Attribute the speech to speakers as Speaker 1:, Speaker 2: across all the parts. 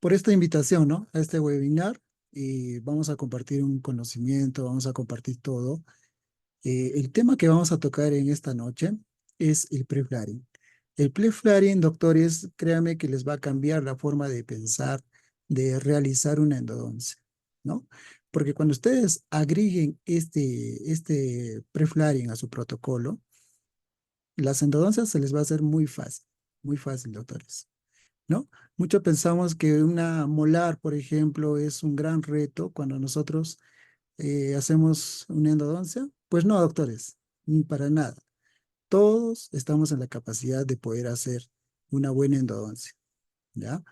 Speaker 1: por esta invitación, ¿no? A este webinar. Y vamos a compartir un conocimiento, vamos a compartir todo. El tema que vamos a tocar en esta noche es el pre-flaring. El pre-flaring, doctores, créanme que les va a cambiar la forma de pensar, de realizar una endodoncia, ¿no? Porque cuando ustedes agreguen este pre-flaring a su protocolo, las endodoncias se les va a hacer muy fácil, doctores, ¿no? Mucho pensamos que una molar, por ejemplo, es un gran reto cuando nosotros hacemos una endodoncia. Pues no, doctores, ni para nada. Todos estamos en la capacidad de poder hacer una buena endodoncia, ¿ya?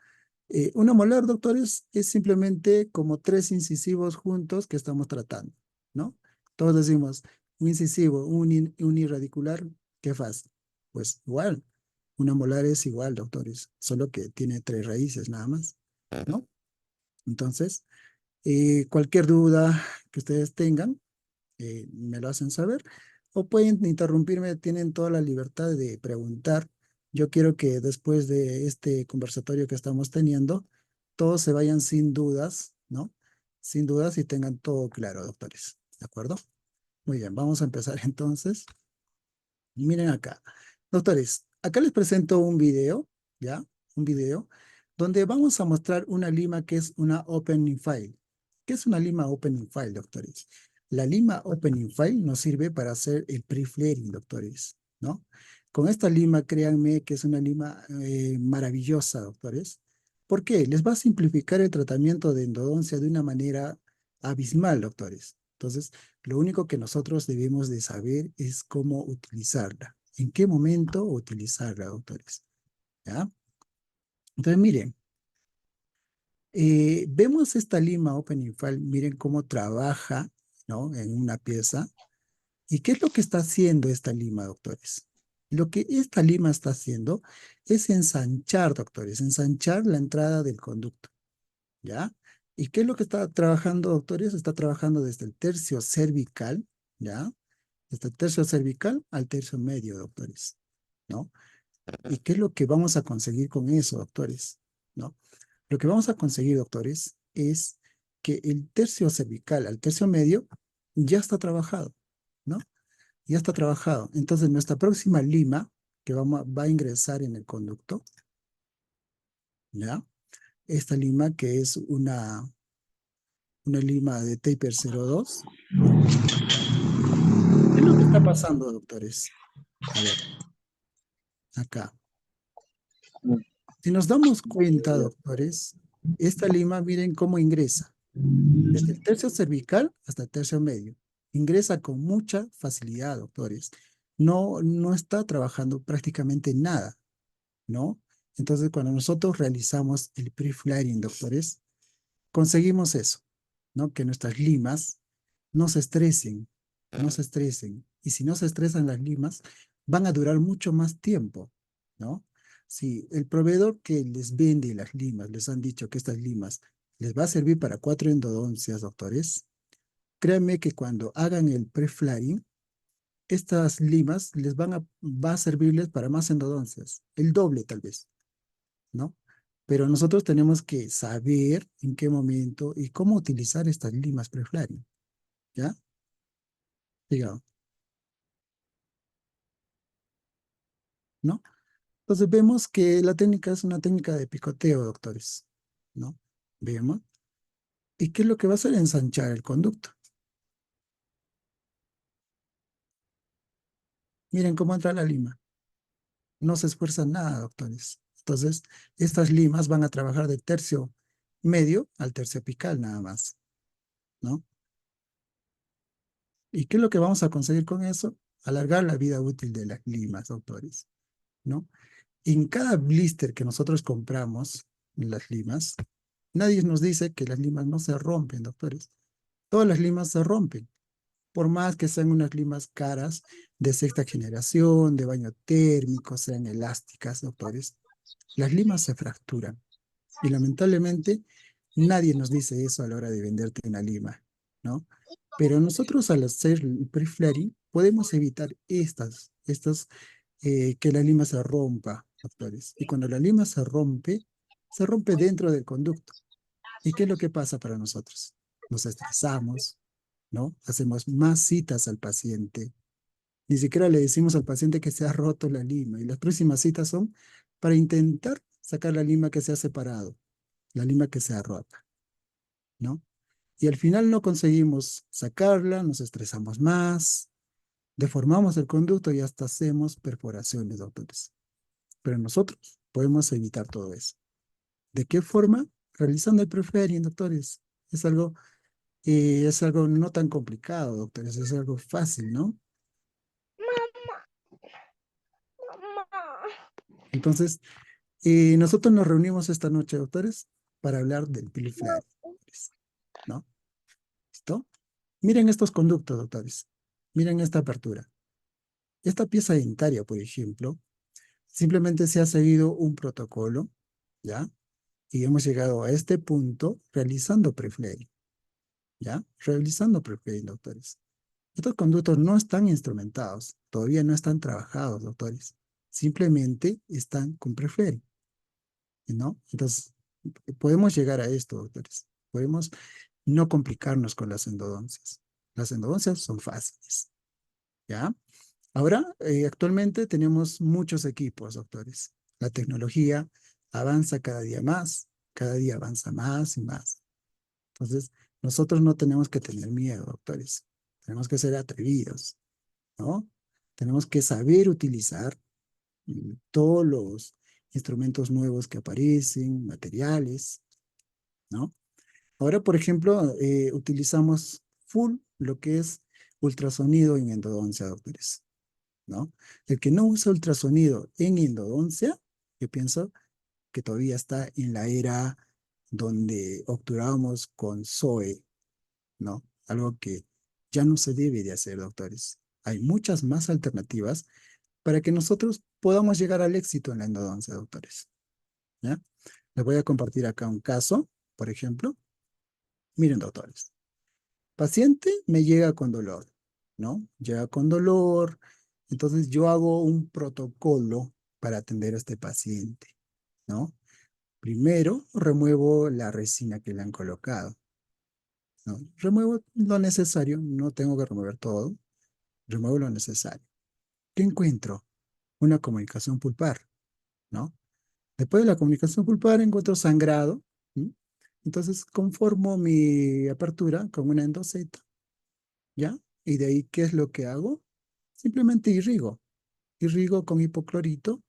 Speaker 1: Una molar, doctores, es simplemente como tres incisivos juntos que estamos tratando, ¿no? Todos decimos, un incisivo, un irradicular, ¿qué fácil? Pues igual, una molar es igual, doctores, solo que tiene tres raíces nada más, ¿no? Entonces, cualquier duda que ustedes tengan, me lo hacen saber o pueden interrumpirme, tienen toda la libertad de preguntar. Yo quiero que después de este conversatorio que estamos teniendo, todos se vayan sin dudas, ¿no? Sin dudas y tengan todo claro, doctores. ¿De acuerdo? Muy bien, vamos a empezar entonces. Miren acá. Doctores, acá les presento un video, ¿ya? Un video donde vamos a mostrar una lima que es una opening file. ¿Qué es una lima opening file, doctores? La lima opening file nos sirve para hacer el pre-flaring, doctores, ¿no? Con esta lima, créanme que es una lima maravillosa, doctores. ¿Por qué? Les va a simplificar el tratamiento de endodoncia de una manera abismal, doctores. Entonces, lo único que nosotros debemos de saber es cómo utilizarla. ¿En qué momento utilizarla, doctores? ¿Ya? Entonces, miren, vemos esta lima Opening File, miren cómo trabaja, ¿no? En una pieza. ¿Y qué es lo que está haciendo esta lima, doctores? Lo que esta lima está haciendo es ensanchar, doctores, ensanchar la entrada del conducto, ¿ya? ¿Y qué es lo que está trabajando, doctores? Está trabajando desde el tercio cervical, ¿ya? Desde el tercio cervical al tercio medio, doctores, ¿no? ¿Y qué es lo que vamos a conseguir con eso, doctores? ¿No? Lo que vamos a conseguir, doctores, es que el tercio cervical al tercio medio ya está trabajado, ¿no? Ya está trabajado. Entonces, nuestra próxima lima que va a ingresar en el conducto, ¿ya? Esta lima que es una lima de taper 02. ¿Qué es lo que está pasando, doctores? A ver, acá. Si nos damos cuenta, doctores, esta lima, miren cómo ingresa. Desde el tercio cervical hasta el tercio medio. Ingresa con mucha facilidad, doctores. No está trabajando prácticamente nada, ¿no? Entonces, cuando nosotros realizamos el pre-flaring, doctores, conseguimos eso, ¿no? Que nuestras limas no se estresen, no se estresen. Y si no se estresan las limas, van a durar mucho más tiempo, ¿no? Si el proveedor que les vende las limas les han dicho que estas limas les va a servir para 4 endodoncias, doctores, créanme que cuando hagan el pre-flaring, estas limas va a servirles para más endodoncias, el doble tal vez, ¿no? Pero nosotros tenemos que saber en qué momento y cómo utilizar estas limas pre-flaring, ¿ya? Digamos, ¿no? Entonces vemos que la técnica es una técnica de picoteo, doctores, ¿no? Vemos. ¿Y qué es lo que va a hacer? Ensanchar el conducto. Miren cómo entra la lima. No se esfuerza nada, doctores. Entonces, estas limas van a trabajar de tercio medio al tercio apical nada más, ¿no? ¿Y qué es lo que vamos a conseguir con eso? Alargar la vida útil de las limas, doctores, ¿no? En cada blister que nosotros compramos, las limas, nadie nos dice que las limas no se rompen, doctores. Todas las limas se rompen, por más que sean unas limas caras de sexta generación, de baño térmico, sean elásticas, doctores. Las limas se fracturan y lamentablemente nadie nos dice eso a la hora de venderte una lima, ¿no? Pero nosotros al hacer el pre-flaring podemos evitar que la lima se rompa, doctores. Y cuando la lima se rompe, se rompe dentro del conducto. ¿Y qué es lo que pasa para nosotros? Nos estresamos, ¿no? Hacemos más citas al paciente. Ni siquiera le decimos al paciente que se ha roto la lima. Y las próximas citas son para intentar sacar la lima que se ha separado, la lima que se ha rota, ¿no? Y al final no conseguimos sacarla, nos estresamos más, deformamos el conducto y hasta hacemos perforaciones, doctores. Pero nosotros podemos evitar todo eso. ¿De qué forma? Realizando el preferring, doctores. Es algo, es algo no tan complicado, doctores. Es algo fácil, ¿no? Entonces, nosotros nos reunimos esta noche, doctores, para hablar del PIL-FLARI, ¿no? ¿Listo? Miren estos conductos, doctores. Miren esta apertura. Esta pieza dentaria, por ejemplo, simplemente se ha seguido un protocolo, ¿ya? Y hemos llegado a este punto realizando preflaring, ¿ya? Realizando preflaring, doctores. Estos conductos no están instrumentados, todavía no están trabajados, doctores. Simplemente están con preflaring, ¿no? Entonces, podemos llegar a esto, doctores. Podemos no complicarnos con las endodoncias. Las endodoncias son fáciles, ¿ya? Ahora, actualmente tenemos muchos equipos, doctores. La tecnología avanza cada día avanza más y más. Entonces, nosotros no tenemos que tener miedo, doctores. Tenemos que ser atrevidos, ¿no? Tenemos que saber utilizar todos los instrumentos nuevos que aparecen, materiales, ¿no? Ahora, por ejemplo, utilizamos full lo que es ultrasonido en endodoncia, doctores, ¿no? El que no usa ultrasonido en endodoncia, yo pienso que todavía está en la era donde obturábamos con Zoe, ¿no? Algo que ya no se debe de hacer, doctores. Hay muchas más alternativas para que nosotros podamos llegar al éxito en la endodoncia, doctores, ¿ya? Les voy a compartir acá un caso, por ejemplo. Miren, doctores, paciente me llega con dolor, ¿no? Llega con dolor, entonces yo hago un protocolo para atender a este paciente, ¿no? Primero remuevo la resina que le han colocado, ¿no? Remuevo lo necesario, no tengo que remover todo, remuevo lo necesario. ¿Qué encuentro? Una comunicación pulpar, ¿no? Después de la comunicación pulpar encuentro sangrado, ¿sí? Entonces conformo mi apertura con una endoseta, ¿ya? Y de ahí, ¿qué es lo que hago? Simplemente irrigo con hipoclorito,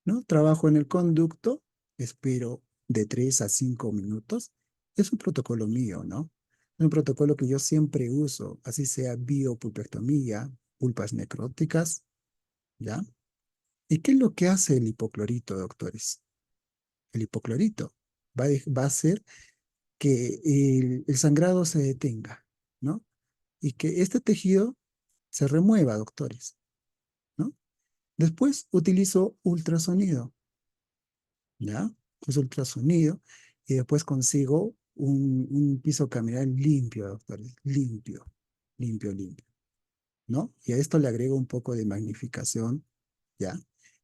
Speaker 1: ¿no? Trabajo en el conducto, espero de 3 a 5 minutos. Es un protocolo mío, ¿no? Es un protocolo que yo siempre uso, así sea biopulpectomía, pulpas necróticas, ¿ya? ¿Y qué es lo que hace el hipoclorito, doctores? El hipoclorito va a hacer que el sangrado se detenga, ¿no? Y que este tejido se remueva, doctores, ¿no? Después utilizo ultrasonido, ¿ya? Uso ultrasonido y después consigo un piso cameral limpio, doctores, limpio, limpio, limpio, ¿no? Y a esto le agrego un poco de magnificación, ¿ya?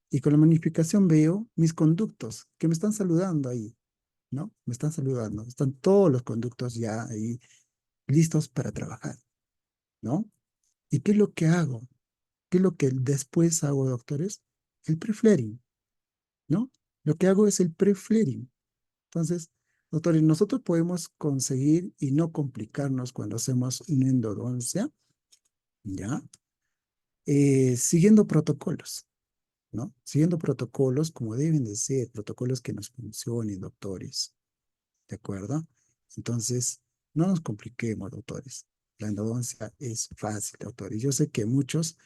Speaker 1: Y con la magnificación veo mis conductos que me están saludando ahí, ¿no? Me están saludando. Están todos los conductos ya ahí listos para trabajar, ¿no? ¿Y qué es lo que hago? ¿Qué es lo que después hago, doctores? El preflaring, ¿no? Lo que hago es el preflaring. Entonces, doctores, nosotros podemos conseguir y no complicarnos cuando hacemos una endodoncia, ¿ya? Siguiendo protocolos, ¿no? Siguiendo protocolos como deben de ser, protocolos que nos funcionen, doctores, ¿de acuerdo? Entonces, no nos compliquemos, doctores. La endodoncia es fácil, doctores. Yo sé que muchos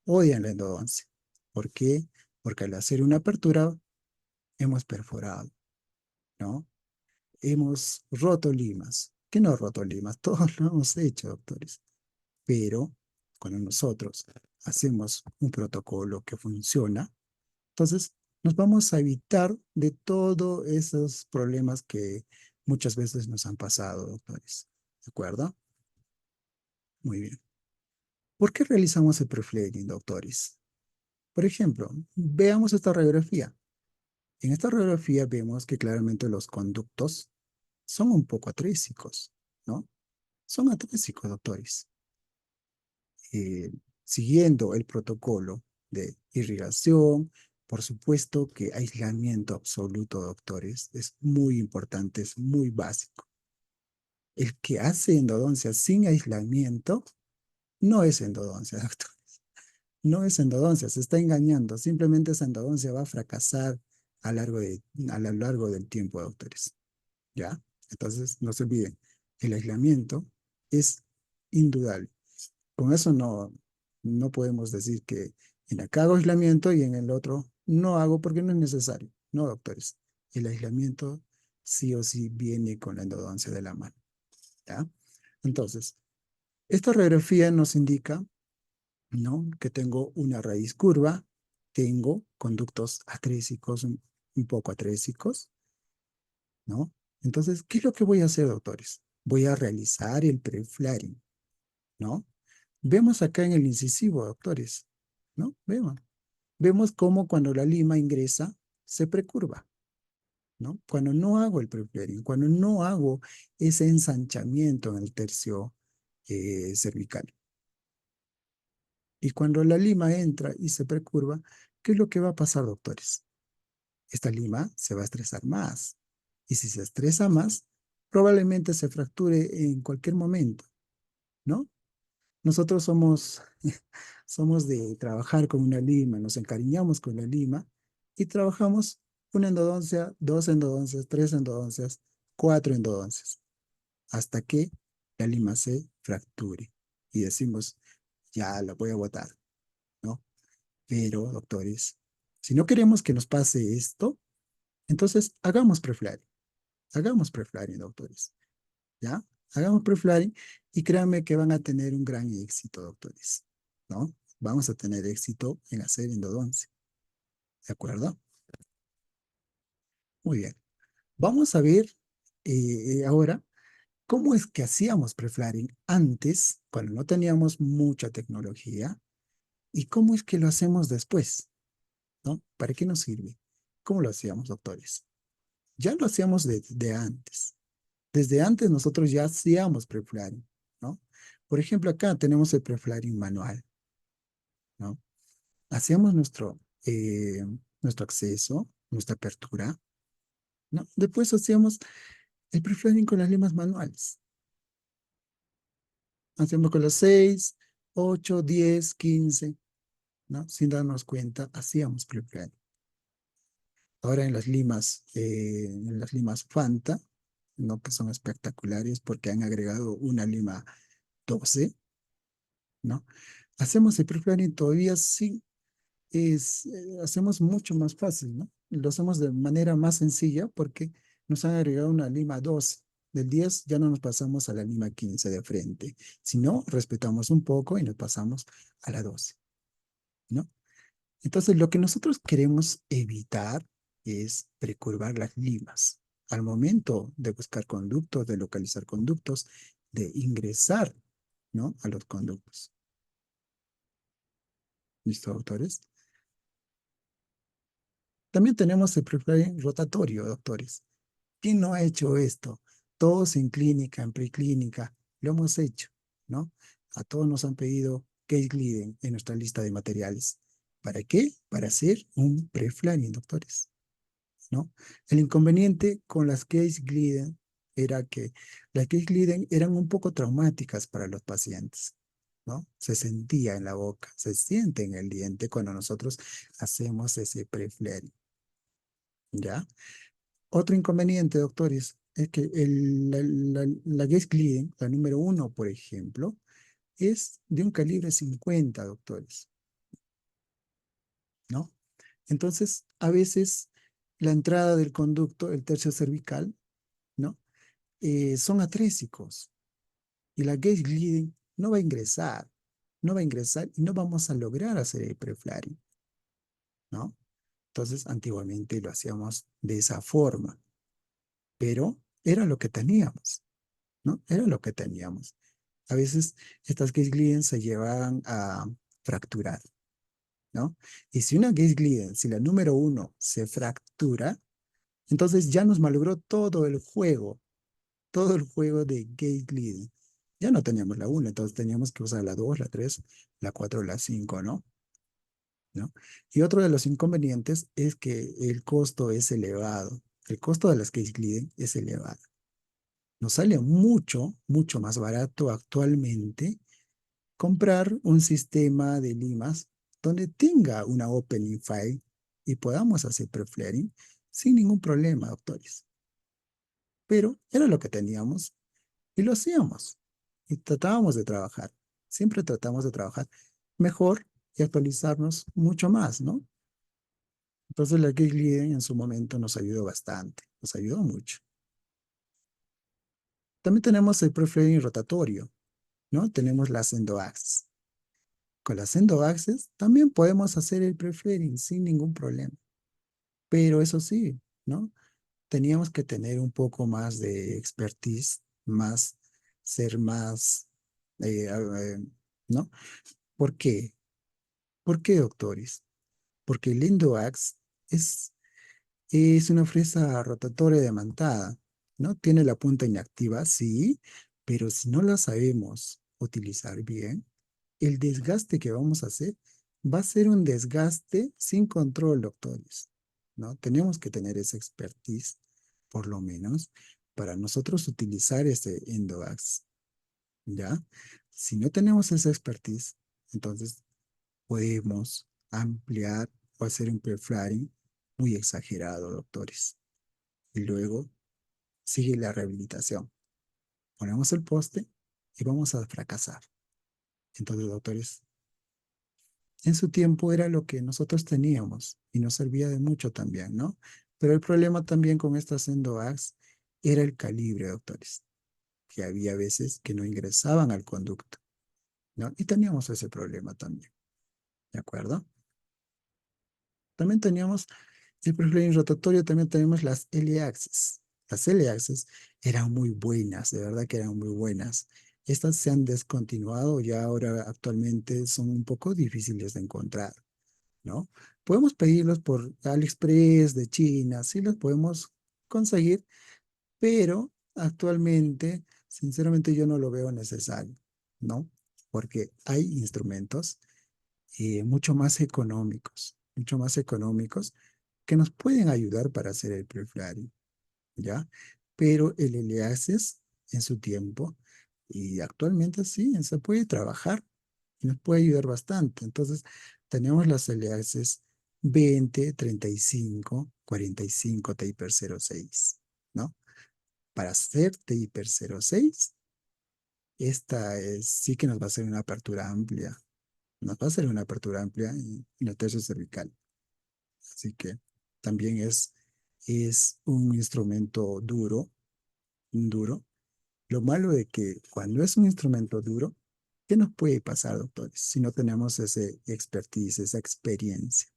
Speaker 1: odian la endodoncia. ¿Por qué? Porque al hacer una apertura hemos perforado, ¿no? Hemos roto limas. ¿Qué no roto limas? Todos lo hemos hecho, doctores. Pero cuando nosotros hacemos un protocolo que funciona, entonces nos vamos a evitar de todos esos problemas que muchas veces nos han pasado, doctores. ¿De acuerdo? Muy bien. ¿Por qué realizamos el preflaring, doctores? Por ejemplo, veamos esta radiografía. En esta radiografía vemos que claramente los conductos son un poco atrésicos, ¿no? Son atrésicos, doctores. eh, Siguiendo el protocolo de irrigación, por supuesto que aislamiento absoluto, doctores, es muy importante, es muy básico. El que hace endodoncia sin aislamiento no es endodoncia, doctor. No es endodoncia, se está engañando. Simplemente esa endodoncia va a fracasar a lo largo del tiempo, doctores. ¿Ya? Entonces, no se olviden, el aislamiento es indudable. Con eso no podemos decir que en acá hago aislamiento y en el otro no hago porque no es necesario. No, doctores. El aislamiento sí o sí viene con la endodoncia de la mano. ¿Ya? Entonces, esta radiografía nos indica, ¿no?, que tengo una raíz curva, tengo conductos atrésicos, un poco atrésicos, ¿no? Entonces, ¿qué es lo que voy a hacer, doctores? Voy a realizar el preflaring, ¿no? Vemos acá en el incisivo, doctores, ¿no? Vemos cómo cuando la lima ingresa, se precurva, ¿no? Cuando no hago el preflaring, cuando no hago ese ensanchamiento en el tercio cervical. Y cuando la lima entra y se precurva, ¿qué es lo que va a pasar, doctores? Esta lima se va a estresar más. Y si se estresa más, probablemente se fracture en cualquier momento, ¿no? Nosotros somos de trabajar con una lima, nos encariñamos con la lima y trabajamos una endodoncia, dos endodoncias, tres endodoncias, cuatro endodoncias, hasta que la lima se fracture y decimos, ya la voy a botar, ¿no? Pero, doctores, si no queremos que nos pase esto, entonces hagamos preflaring, doctores, ¿ya? Hagamos preflaring y créanme que van a tener un gran éxito, doctores, ¿no? Vamos a tener éxito en hacer endodoncia, ¿de acuerdo? Muy bien. Vamos a ver ahora cómo es que hacíamos preflaring antes, cuando no teníamos mucha tecnología, y cómo es que lo hacemos después, ¿no? ¿Para qué nos sirve? ¿Cómo lo hacíamos, doctores? Ya lo hacíamos de antes. Desde antes nosotros ya hacíamos preflaring, ¿no? Por ejemplo, acá tenemos el preflaring manual, ¿no? Hacíamos nuestro acceso, nuestra apertura, ¿no? Después hacíamos el preflaring con las limas manuales. Hacíamos con las 6, 8, 10, 15, ¿no? Sin darnos cuenta, hacíamos preflaring. Ahora en las limas Fanta, ¿no?, que son espectaculares porque han agregado una lima 12, ¿no? Hacemos el preflaring todavía sí, hacemos mucho más fácil, ¿no? Lo hacemos de manera más sencilla porque nos han agregado una lima 12. Del 10 ya no nos pasamos a la lima 15 de frente, sino respetamos un poco y nos pasamos a la 12, ¿no? Entonces, lo que nosotros queremos evitar es precurvar las limas. Al momento de buscar conductos, de localizar conductos, de ingresar, ¿no?, a los conductos. ¿Listo, autores? También tenemos el preflaring rotatorio, doctores. ¿Quién no ha hecho esto? Todos en clínica, en preclínica, lo hemos hecho, ¿no? A todos nos han pedido case gliden en nuestra lista de materiales. ¿Para qué? Para hacer un preflaring, doctores, ¿no? El inconveniente con las case gliden era que las case gliden eran un poco traumáticas para los pacientes, ¿no? Se sentía en la boca, se siente en el diente cuando nosotros hacemos ese preflaring, ¿ya? Otro inconveniente, doctores, es que la Guess Glidden, la número uno, por ejemplo, es de un calibre 50, doctores, ¿no? Entonces, a veces la entrada del conducto, el tercio cervical, ¿no? Son atrésicos y la Guess Glidden no va a ingresar y no vamos a lograr hacer el preflaring, ¿no? Entonces, antiguamente lo hacíamos de esa forma, pero era lo que teníamos, ¿no? Era lo que teníamos. A veces estas case glidden se llevaban a fracturar, ¿no? Y si una Gates Glidden, si la número uno se fractura, entonces ya nos malogró todo el juego de Gates Glidden. Ya no teníamos la 1, entonces teníamos que usar la 2, la 3, la 4, la 5, ¿no? ¿No? Y otro de los inconvenientes es que el costo es elevado. El costo de las Case Gliden es elevado. Nos sale mucho, mucho más barato actualmente comprar un sistema de limas donde tenga una opening file y podamos hacer preflaring sin ningún problema, doctores. Pero era lo que teníamos y lo hacíamos. Y tratábamos de trabajar. Siempre tratamos de trabajar mejor y actualizarnos mucho más, ¿no? Entonces la Geek Leading en su momento nos ayudó bastante, nos ayudó mucho. También tenemos el preflading rotatorio, ¿no? Tenemos la Sendo Access. Con la Sendo Access también podemos hacer el preflading sin ningún problema. Pero eso sí, ¿no? Teníamos que tener un poco más de expertise, más, ser más, eh, eh, ¿no? ¿Por qué? ¿Por qué, doctores? Porque el EndoAxe es una fresa rotatoria diamantada, ¿no? Tiene la punta inactiva, sí, pero si no la sabemos utilizar bien, el desgaste que vamos a hacer va a ser un desgaste sin control, doctores, ¿no? Tenemos que tener esa expertise, por lo menos, para nosotros utilizar ese Endovax, ¿ya? Si no tenemos esa expertise, entonces podemos ampliar o hacer un perflaring muy exagerado, doctores. Y luego sigue la rehabilitación. Ponemos el poste y vamos a fracasar. Entonces, doctores, en su tiempo era lo que nosotros teníamos y nos servía de mucho también, ¿no? Pero el problema también con estas endoax era el calibre, doctores, que había veces que no ingresaban al conducto, ¿no? Y teníamos ese problema también, ¿de acuerdo? También teníamos el perfil rotatorio, también tenemos las L-axis. Las L-axis eran muy buenas, de verdad que eran muy buenas. Estas se han descontinuado y ahora actualmente son un poco difíciles de encontrar, ¿no? Podemos pedirlos por AliExpress de China, sí los podemos conseguir, pero actualmente, sinceramente, yo no lo veo necesario, ¿no? Porque hay instrumentos mucho más económicos que nos pueden ayudar para hacer el preflaring, ¿ya? Pero el L-Access en su tiempo y actualmente sí, se puede trabajar y nos puede ayudar bastante. Entonces, tenemos las L-Access 20, 35, 45 Taper 06, ¿no? Para hacer Taper 06, sí que nos va a hacer una apertura amplia. Nos va a hacer una apertura amplia en el tercio cervical. Así que también es un instrumento duro, duro. Lo malo de que cuando es un instrumento duro, ¿qué nos puede pasar, doctores? Si no tenemos ese expertise, esa experiencia,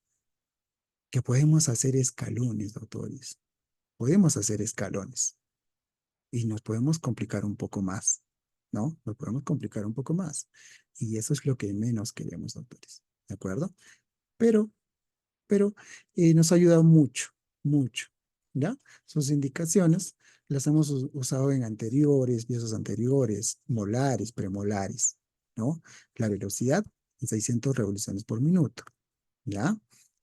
Speaker 1: que podemos hacer escalones, doctores. Podemos hacer escalones y nos podemos complicar un poco más, ¿no? Nos podemos complicar un poco más. Y eso es lo que menos queremos, doctores. ¿De acuerdo? Pero pero nos ha ayudado mucho, mucho, ¿ya? Sus indicaciones las hemos usado en anteriores, piezas anteriores, molares, premolares, ¿no? La velocidad en 600 revoluciones por minuto, ¿ya?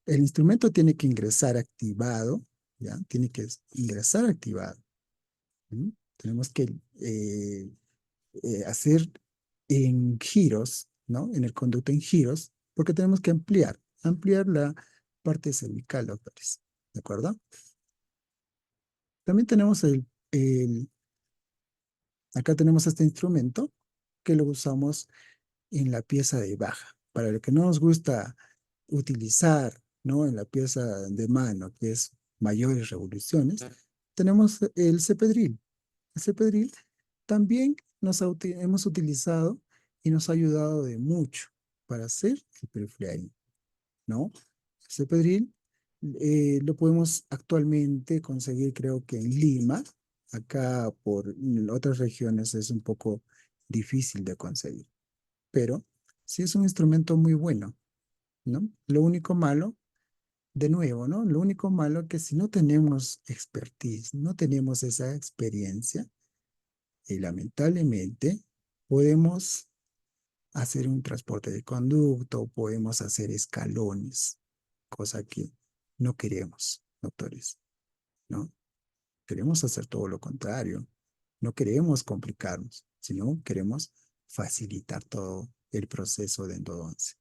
Speaker 1: El instrumento tiene que ingresar activado, ¿ya? Tiene que ingresar activado. ¿Mm? Tenemos que hacer en giros, ¿no? En el conducto en giros, porque tenemos que ampliar la parte cervical, doctores. ¿De acuerdo? También tenemos acá tenemos este instrumento que lo usamos en la pieza de baja. Para lo que no nos gusta utilizar, ¿no? En la pieza de mano, que es mayores revoluciones, tenemos el cepedril. El cepedril también hemos utilizado y nos ha ayudado de mucho para hacer el perflaring, ¿no? El cepedril lo podemos actualmente conseguir, creo que en Lima. Acá por otras regiones es un poco difícil de conseguir, pero sí es un instrumento muy bueno, ¿no? Lo único malo, de nuevo, ¿no? Lo único malo es que si no tenemos expertise, no tenemos esa experiencia, y lamentablemente podemos hacer un transporte de conducto, podemos hacer escalones, cosa que no queremos, doctores, ¿no? Queremos hacer todo lo contrario. No queremos complicarnos, sino queremos facilitar todo el proceso de endodoncia.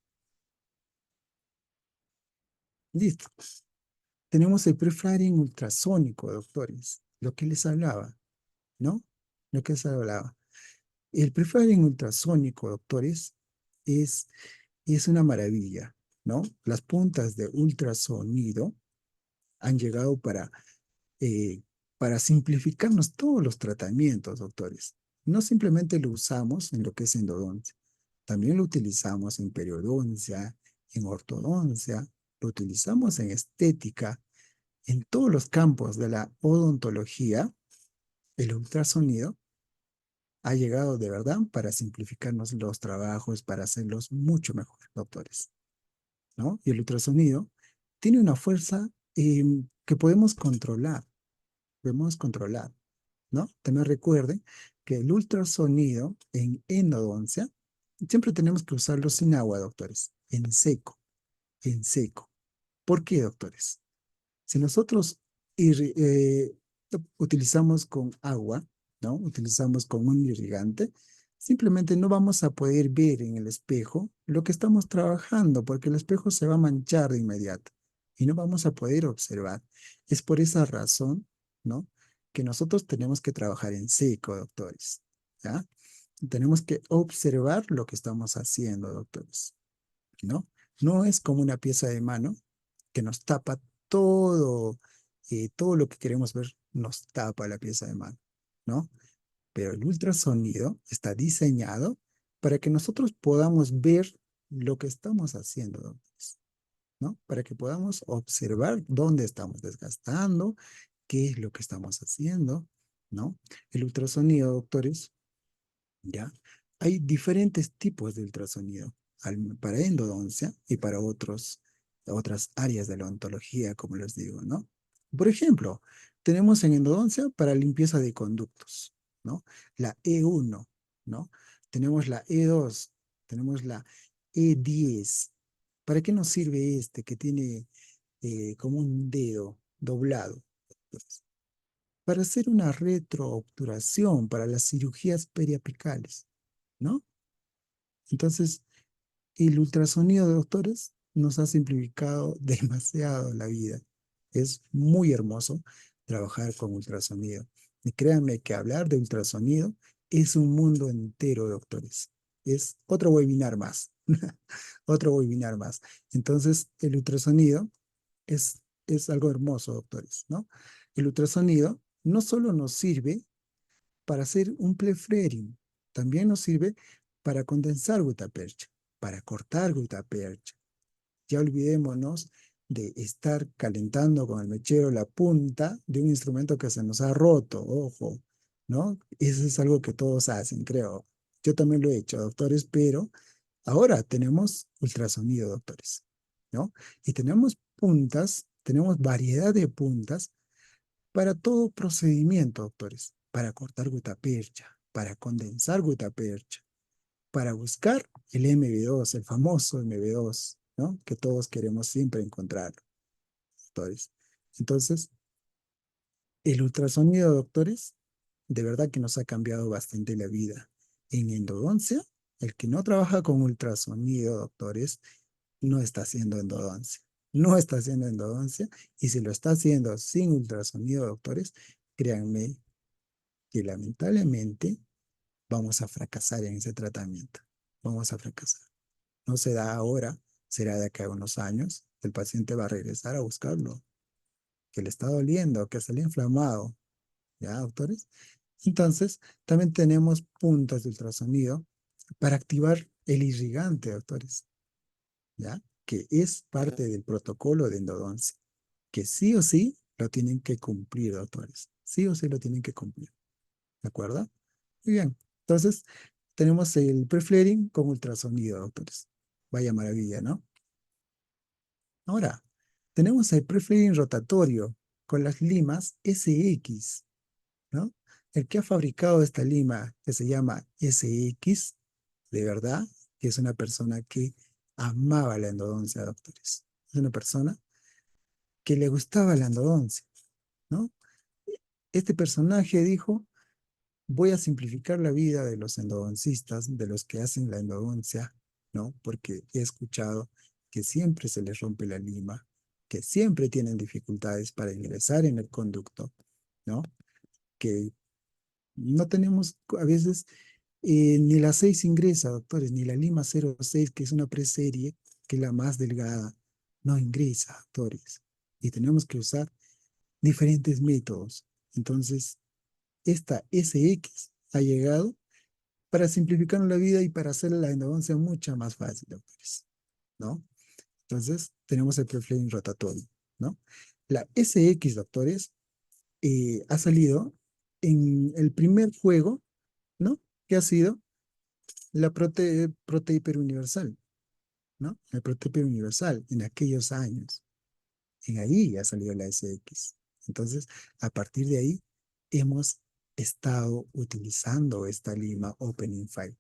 Speaker 1: Listo. Tenemos el preflaring ultrasónico, doctores, lo que les hablaba, ¿no? Lo que les hablaba. El preflaring ultrasónico, doctores, es, es una maravilla, ¿no? Las puntas de ultrasonido han llegado eh, para simplificarnos todos los tratamientos, doctores. No simplemente lo usamos en lo que es endodoncia, también lo utilizamos en periodoncia, en ortodoncia, lo utilizamos en estética, en todos los campos de la odontología. El ultrasonido ha llegado de verdad para simplificarnos los trabajos, para hacerlos mucho mejor, doctores, ¿no? Y el ultrasonido tiene una fuerza que podemos controlar, ¿no? También recuerden que el ultrasonido en endodoncia siempre tenemos que usarlo sin agua, doctores, en seco, en seco. ¿Por qué, doctores? Si nosotros utilizamos con agua, ¿no? Utilizamos con un irrigante, simplemente no vamos a poder ver en el espejo lo que estamos trabajando, porque el espejo se va a manchar de inmediato y no vamos a poder observar. Es por esa razón, ¿no? Que nosotros tenemos que trabajar en seco, doctores, ¿ya? Tenemos que observar lo que estamos haciendo, doctores, ¿no? No es como una pieza de mano que nos tapa todo, todo lo que queremos ver, nos tapa la pieza de mano, ¿no? Pero el ultrasonido está diseñado para que nosotros podamos ver lo que estamos haciendo, doctores, ¿no? Para que podamos observar dónde estamos desgastando, qué es lo que estamos haciendo, ¿no? El ultrasonido, doctores, ¿ya? Hay diferentes tipos de ultrasonido para endodoncia y para otras áreas de la odontología, como les digo, ¿no? Por ejemplo, tenemos en endodoncia para limpieza de conductos, ¿no? La E1, ¿no? Tenemos la E2, tenemos la E10. ¿Para qué nos sirve este que tiene como un dedo doblado? Pues, para hacer una retroobturación para las cirugías periapicales, ¿no? Entonces, el ultrasonido de doctores nos ha simplificado demasiado la vida. Es muy hermoso trabajar con ultrasonido. Y créanme que hablar de ultrasonido es un mundo entero, doctores. Es otro webinar más. Otro webinar más. Entonces, el ultrasonido es algo hermoso, doctores, ¿no? El ultrasonido no solo nos sirve para hacer un preflaring, también nos sirve para condensar gutapercha, para cortar gutapercha. Ya olvidémonos de estar calentando con el mechero la punta de un instrumento que se nos ha roto, ojo, ¿no? Eso es algo que todos hacen, creo. Yo también lo he hecho, doctores, pero ahora tenemos ultrasonido, doctores, ¿no? Y tenemos puntas, tenemos variedad de puntas para todo procedimiento, doctores, para cortar gutapercha, para condensar gutapercha, para buscar el MB2, el famoso MB2, ¿no? Que todos queremos siempre encontrar, doctores. Entonces, el ultrasonido, doctores, de verdad que nos ha cambiado bastante la vida. En endodoncia, el que no trabaja con ultrasonido, doctores, no está haciendo endodoncia. No está haciendo endodoncia, y si lo está haciendo sin ultrasonido, doctores, créanme que lamentablemente vamos a fracasar en ese tratamiento. Vamos a fracasar. No se da ahora, será de acá a unos años. El paciente va a regresar a buscarlo, que le está doliendo, que se le ha inflamado. ¿Ya, doctores? Entonces, también tenemos puntos de ultrasonido para activar el irrigante, doctores, ¿ya? Que es parte del protocolo de endodoncia, que sí o sí lo tienen que cumplir, doctores. Sí o sí lo tienen que cumplir. ¿De acuerdo? Muy bien. Entonces, tenemos el preflaring con ultrasonido, doctores. Vaya maravilla, ¿no? Ahora, tenemos el prefilling rotatorio con las limas SX, ¿no? El que ha fabricado esta lima, que se llama SX, de verdad, que es una persona que amaba la endodoncia, doctores. Es una persona que le gustaba la endodoncia, ¿no? Este personaje dijo, voy a simplificar la vida de los endodoncistas, de los que hacen la endodoncia, ¿no? Porque he escuchado que siempre se les rompe la lima, que siempre tienen dificultades para ingresar en el conducto, ¿no? Que no tenemos a veces ni la 6 ingresa, doctores, ni la lima 06, que es una preserie, que es la más delgada, no ingresa, doctores. Y tenemos que usar diferentes métodos. Entonces, esta SX ha llegado para simplificar la vida y para hacer la endodoncia mucho más fácil, doctores, ¿no? Entonces, tenemos el prefilling rotatorio, ¿no? La SX, doctores, ha salido en el primer juego, ¿no? Que ha sido la prote hiperuniversal, ¿no? El prote hiperuniversal en aquellos años. En ahí ha salido la SX. Entonces, a partir de ahí, hemos estado utilizando esta lima Opening File.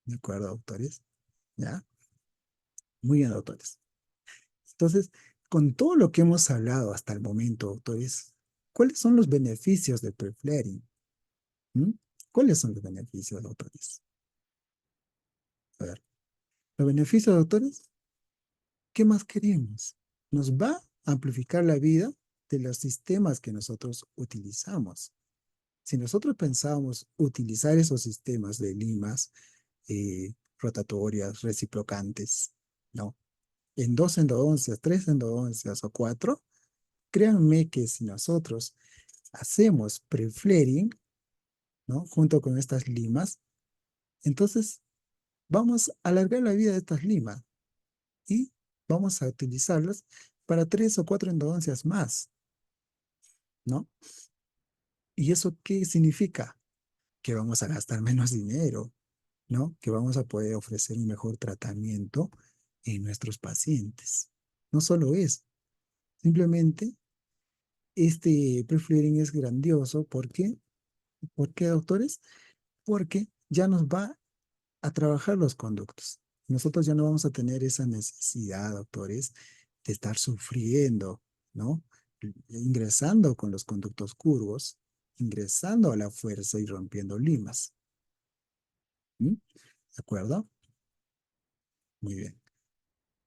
Speaker 1: ¿De acuerdo, doctores? ¿Ya? Muy bien, doctores. Entonces, con todo lo que hemos hablado hasta el momento, doctores, ¿cuáles son los beneficios del preflaring? ¿Mm? ¿Cuáles son los beneficios, doctores? A ver, los beneficios, doctores, ¿qué más queremos? Nos va a amplificar la vida de los sistemas que nosotros utilizamos. Si nosotros pensábamos utilizar esos sistemas de limas rotatorias, reciprocantes, ¿no? En dos endodoncias, tres endodoncias o cuatro, créanme que si nosotros hacemos preflaring, ¿no? Junto con estas limas, entonces vamos a alargar la vida de estas limas y vamos a utilizarlas para tres o cuatro endodoncias más, ¿no? ¿Y eso qué significa? Que vamos a gastar menos dinero, ¿no? Que vamos a poder ofrecer un mejor tratamiento en nuestros pacientes. No solo eso, simplemente este preflaring es grandioso. ¿Por qué? ¿Por qué, doctores? Porque ya nos va a trabajar los conductos. Nosotros ya no vamos a tener esa necesidad, doctores, de estar sufriendo, ¿no? Ingresando con los conductos curvos, ingresando a la fuerza y rompiendo limas. ¿Mm? ¿De acuerdo? Muy bien.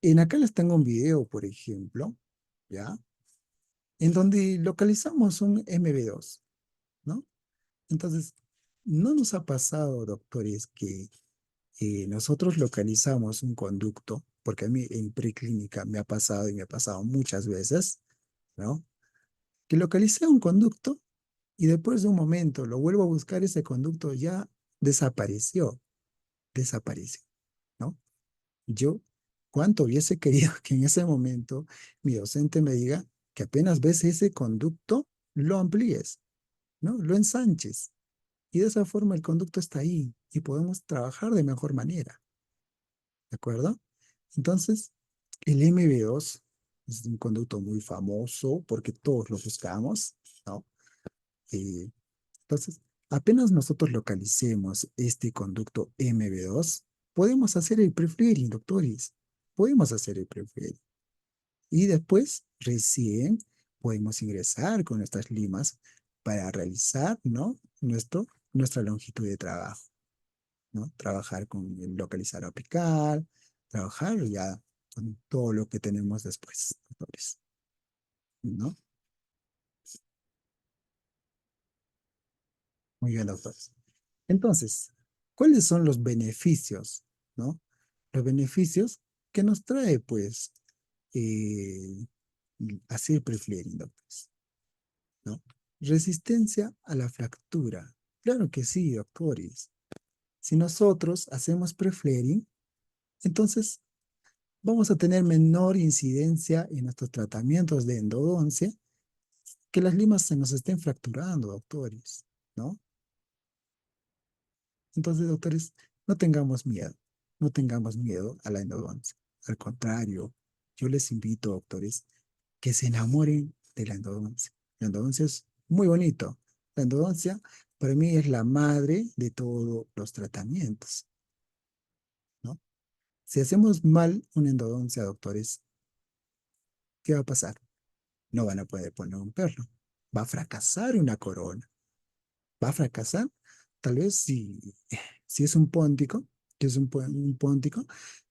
Speaker 1: En acá les tengo un video, por ejemplo, ¿ya? En donde localizamos un MB2, ¿no? Entonces, ¿no nos ha pasado, doctores, que nosotros localizamos un conducto, porque a mí en preclínica me ha pasado y me ha pasado muchas veces, ¿no? Que localicé un conducto y después de un momento lo vuelvo a buscar, ese conducto ya desapareció, desapareció, ¿no? Yo, cuánto hubiese querido que en ese momento mi docente me diga que apenas ves ese conducto, lo amplíes, ¿no? Lo ensanches. Y de esa forma el conducto está ahí y podemos trabajar de mejor manera, ¿de acuerdo? Entonces, el MB2 es un conducto muy famoso porque todos lo buscamos, ¿no? Eh, entonces, apenas nosotros localicemos este conducto MB2, podemos hacer el preflaring, doctores. Podemos hacer el preflaring. Y después, recién, podemos ingresar con nuestras limas para realizar, ¿no? Nuestra longitud de trabajo, ¿no? Trabajar con el localizador apical, trabajar ya con todo lo que tenemos después, doctores, ¿no? Muy bien, doctores. Entonces, ¿cuáles son los beneficios, ¿no? Los beneficios que nos trae, pues, eh, hacer preflaring, doctores, ¿no? Resistencia a la fractura. Claro que sí, doctores. Si nosotros hacemos preflaring, entonces vamos a tener menor incidencia en nuestros tratamientos de endodoncia, que las limas se nos estén fracturando, doctores, ¿no? Entonces, doctores, no tengamos miedo a la endodoncia. Al contrario, yo les invito, doctores, que se enamoren de la endodoncia. La endodoncia es muy bonito. La endodoncia para mí es la madre de todos los tratamientos, ¿no? Si hacemos mal una endodoncia, doctores, ¿qué va a pasar? No van a poder poner un perro. Va a fracasar una corona. Va a fracasar, tal vez si es un póntico, que es un póntico,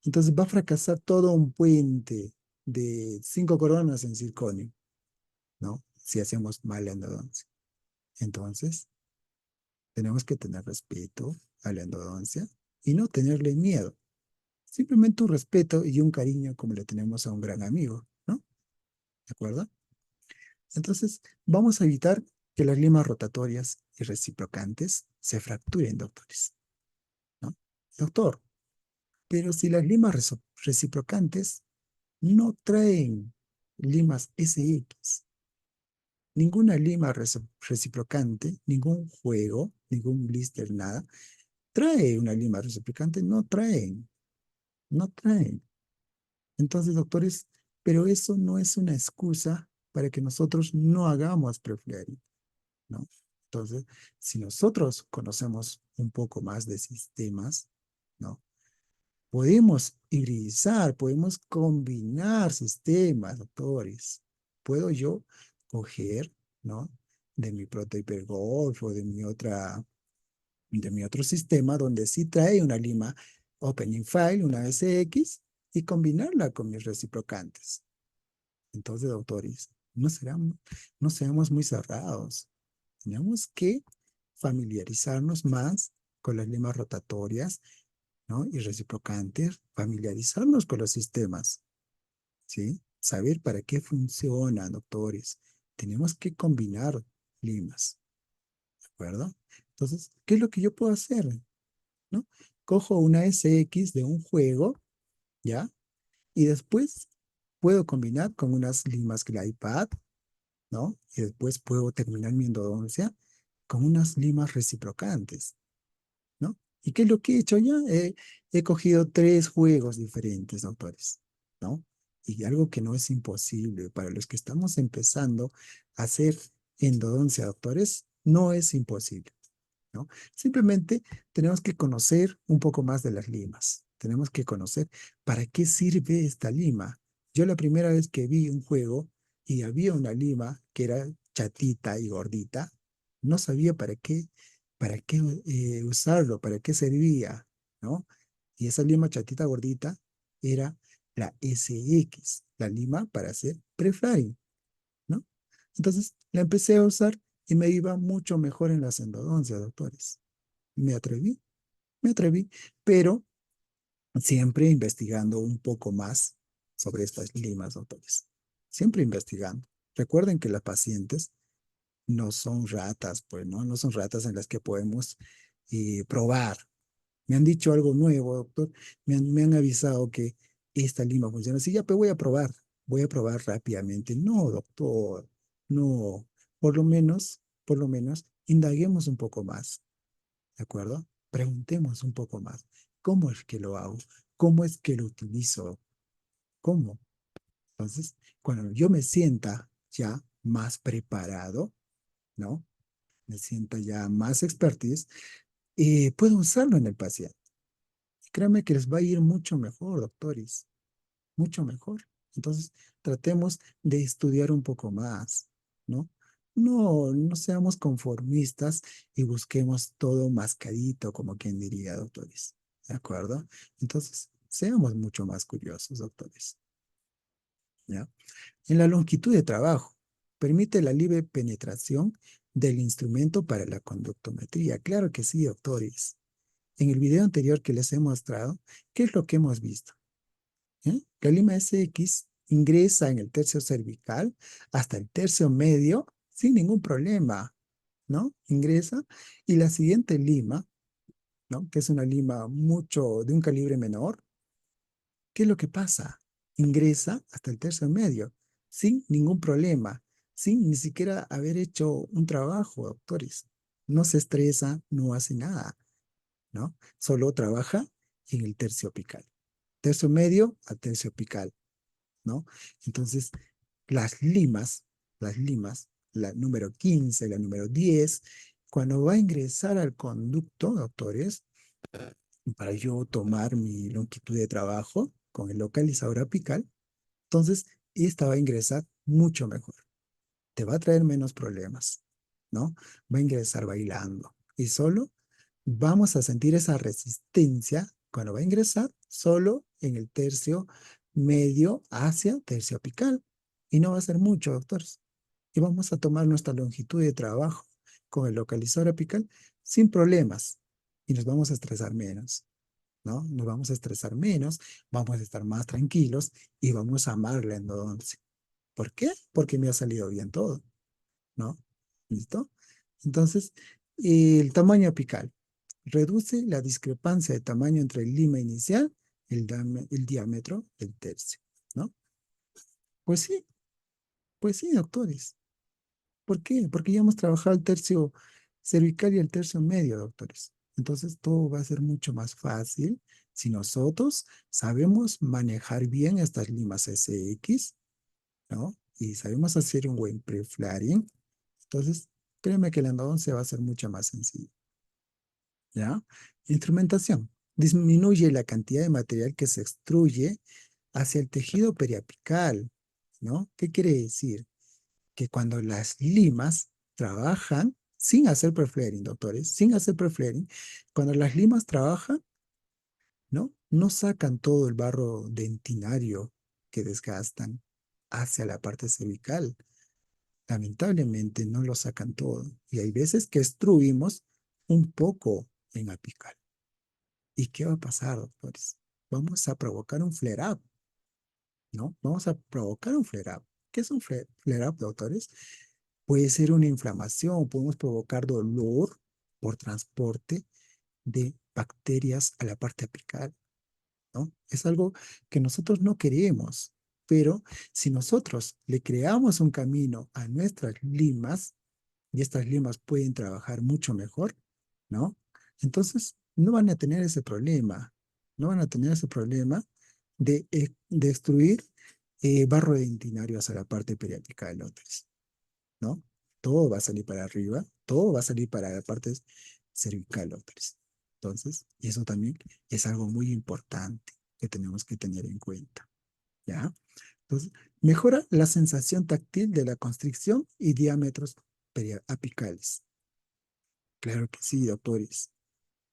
Speaker 1: entonces va a fracasar todo un puente de 5 coronas en circonio, ¿no? Si hacemos mal la endodoncia. Entonces, tenemos que tener respeto a la endodoncia y no tenerle miedo. Simplemente un respeto y un cariño como le tenemos a un gran amigo, ¿no? ¿De acuerdo? Entonces, vamos a evitar que las limas rotatorias y reciprocantes se fracturen, doctores, ¿no? Doctor, pero si las limas reciprocantes no traen limas SX, ninguna lima reciprocante, ningún juego, ningún blister, nada, trae una lima reciprocante, no traen, no traen. Entonces, doctores, pero eso no es una excusa para que nosotros no hagamos preflaring, ¿no? Entonces, si nosotros conocemos un poco más de sistemas, ¿no? Podemos hibridizar, podemos combinar sistemas, doctores. Puedo yo coger, ¿no? De mi Prototyper Golf o de mi otro sistema donde sí trae una lima Opening File, una SX, y combinarla con mis reciprocantes. Entonces, doctores, no seamos muy cerrados. Tenemos que familiarizarnos más con las limas rotatorias, ¿no? Y reciprocantes, familiarizarnos con los sistemas, ¿sí? Saber para qué funcionan, doctores. Tenemos que combinar limas, ¿de acuerdo? Entonces, ¿qué es lo que yo puedo hacer? ¿No? Cojo una SX de un juego, ¿ya? Y después puedo combinar con unas limas GlidePad, ¿no? Y después puedo terminar mi endodoncia con unas limas reciprocantes, ¿no? ¿Y qué es lo que he hecho ya? He cogido 3 juegos diferentes, doctores, ¿no? Y algo que no es imposible para los que estamos empezando a hacer endodoncia, doctores, no es imposible, ¿no? Simplemente tenemos que conocer un poco más de las limas. Tenemos que conocer para qué sirve esta lima. Yo la primera vez que vi un juego y había una lima que era chatita y gordita, no sabía para qué usarlo, para qué servía, ¿no? Y esa lima chatita gordita era la SX, la lima para hacer preflying, ¿no? Entonces la empecé a usar y me iba mucho mejor en las endodoncias, doctores. Me atreví, me atreví, pero siempre investigando un poco más sobre estas limas, doctores. Siempre investigando. Recuerden que las pacientes no son ratas, pues, ¿no? No son ratas en las que podemos probar. Me han dicho algo nuevo, doctor. Me han avisado que esta lima funciona así. Ya, pero voy a probar rápidamente. No, doctor, no. Por lo menos, indaguemos un poco más, ¿de acuerdo? Preguntemos un poco más. ¿Cómo es que lo hago? ¿Cómo es que lo utilizo? ¿Cómo? Entonces, cuando yo me sienta ya más preparado, ¿no? Me sienta ya más expertise, puedo usarlo en el paciente. Créanme que les va a ir mucho mejor, doctores, mucho mejor. Entonces, tratemos de estudiar un poco más, ¿no? No seamos conformistas y busquemos todo mascadito, como quien diría, doctores. ¿De acuerdo? Entonces, seamos mucho más curiosos, doctores. ¿Ya? En la longitud de trabajo, permite la libre penetración del instrumento para la conductometría. Claro que sí, doctores. En el video anterior que les he mostrado, ¿qué es lo que hemos visto? La lima SX ingresa en el tercio cervical hasta el tercio medio sin ningún problema, ¿no? Ingresa y la siguiente lima, ¿no? Que es una lima mucho de un calibre menor, ¿qué es lo que pasa? Ingresa hasta el tercio medio sin ningún problema, sin ni siquiera haber hecho un trabajo, doctores. No se estresa, no hace nada, ¿no? Solo trabaja en el tercio apical. Tercio medio al tercio apical. ¿no? Entonces, las limas, las limas, la número 15, la número 10, cuando va a ingresar al conducto, doctores, para yo tomar mi longitud de trabajo con el localizador apical, entonces esta va a ingresar mucho mejor. Te va a traer menos problemas, ¿no? Va a ingresar bailando y solo vamos a sentir esa resistencia cuando va a ingresar solo en el tercio medio hacia tercio apical. Y no va a ser mucho, doctores. Y vamos a tomar nuestra longitud de trabajo con el localizador apical sin problemas. Y nos vamos a estresar menos, ¿no? Nos vamos a estresar menos, vamos a estar más tranquilos y vamos a amar la endodoncia. ¿Por qué? Porque me ha salido bien todo, ¿no? ¿Listo? Entonces, el tamaño apical reduce la discrepancia de tamaño entre el lima inicial y el diámetro del tercio, ¿no? Pues sí, pues sí, doctores. ¿Por qué? Porque ya hemos trabajado el tercio cervical y el tercio medio, doctores. Entonces todo va a ser mucho más fácil si nosotros sabemos manejar bien estas limas SX, ¿no? Y sabemos hacer un buen pre-flaring. Entonces, créeme que la endodoncia va a ser mucho más sencilla, ¿ya? Instrumentación. Disminuye la cantidad de material que se extruye hacia el tejido periapical, ¿no? ¿Qué quiere decir? Que cuando las limas trabajan sin hacer preflaring, doctores, sin hacer preflaring, cuando las limas trabajan, ¿no? No sacan todo el barro dentinario que desgastan hacia la parte cervical. Lamentablemente no lo sacan todo. Y hay veces que extruimos un poco en apical. ¿Y qué va a pasar, doctores? Vamos a provocar un flare-up, ¿no? Vamos a provocar un flare-up. ¿Qué es un flare-up, doctores? Puede ser una inflamación, podemos provocar dolor por transporte de bacterias a la parte apical, ¿no? Es algo que nosotros no queremos, pero si nosotros le creamos un camino a nuestras limas, y estas limas pueden trabajar mucho mejor, ¿no? Entonces, no van a tener ese problema, no van a tener ese problema de destruir barro dentinario hacia la parte periapical, ¿no? Todo va a salir para arriba, todo va a salir para la parte cervical, doctores. Entonces, y eso también es algo muy importante que tenemos que tener en cuenta, ¿ya? Entonces, mejora la sensación táctil de la constricción y diámetros apicales. Claro que sí, doctores.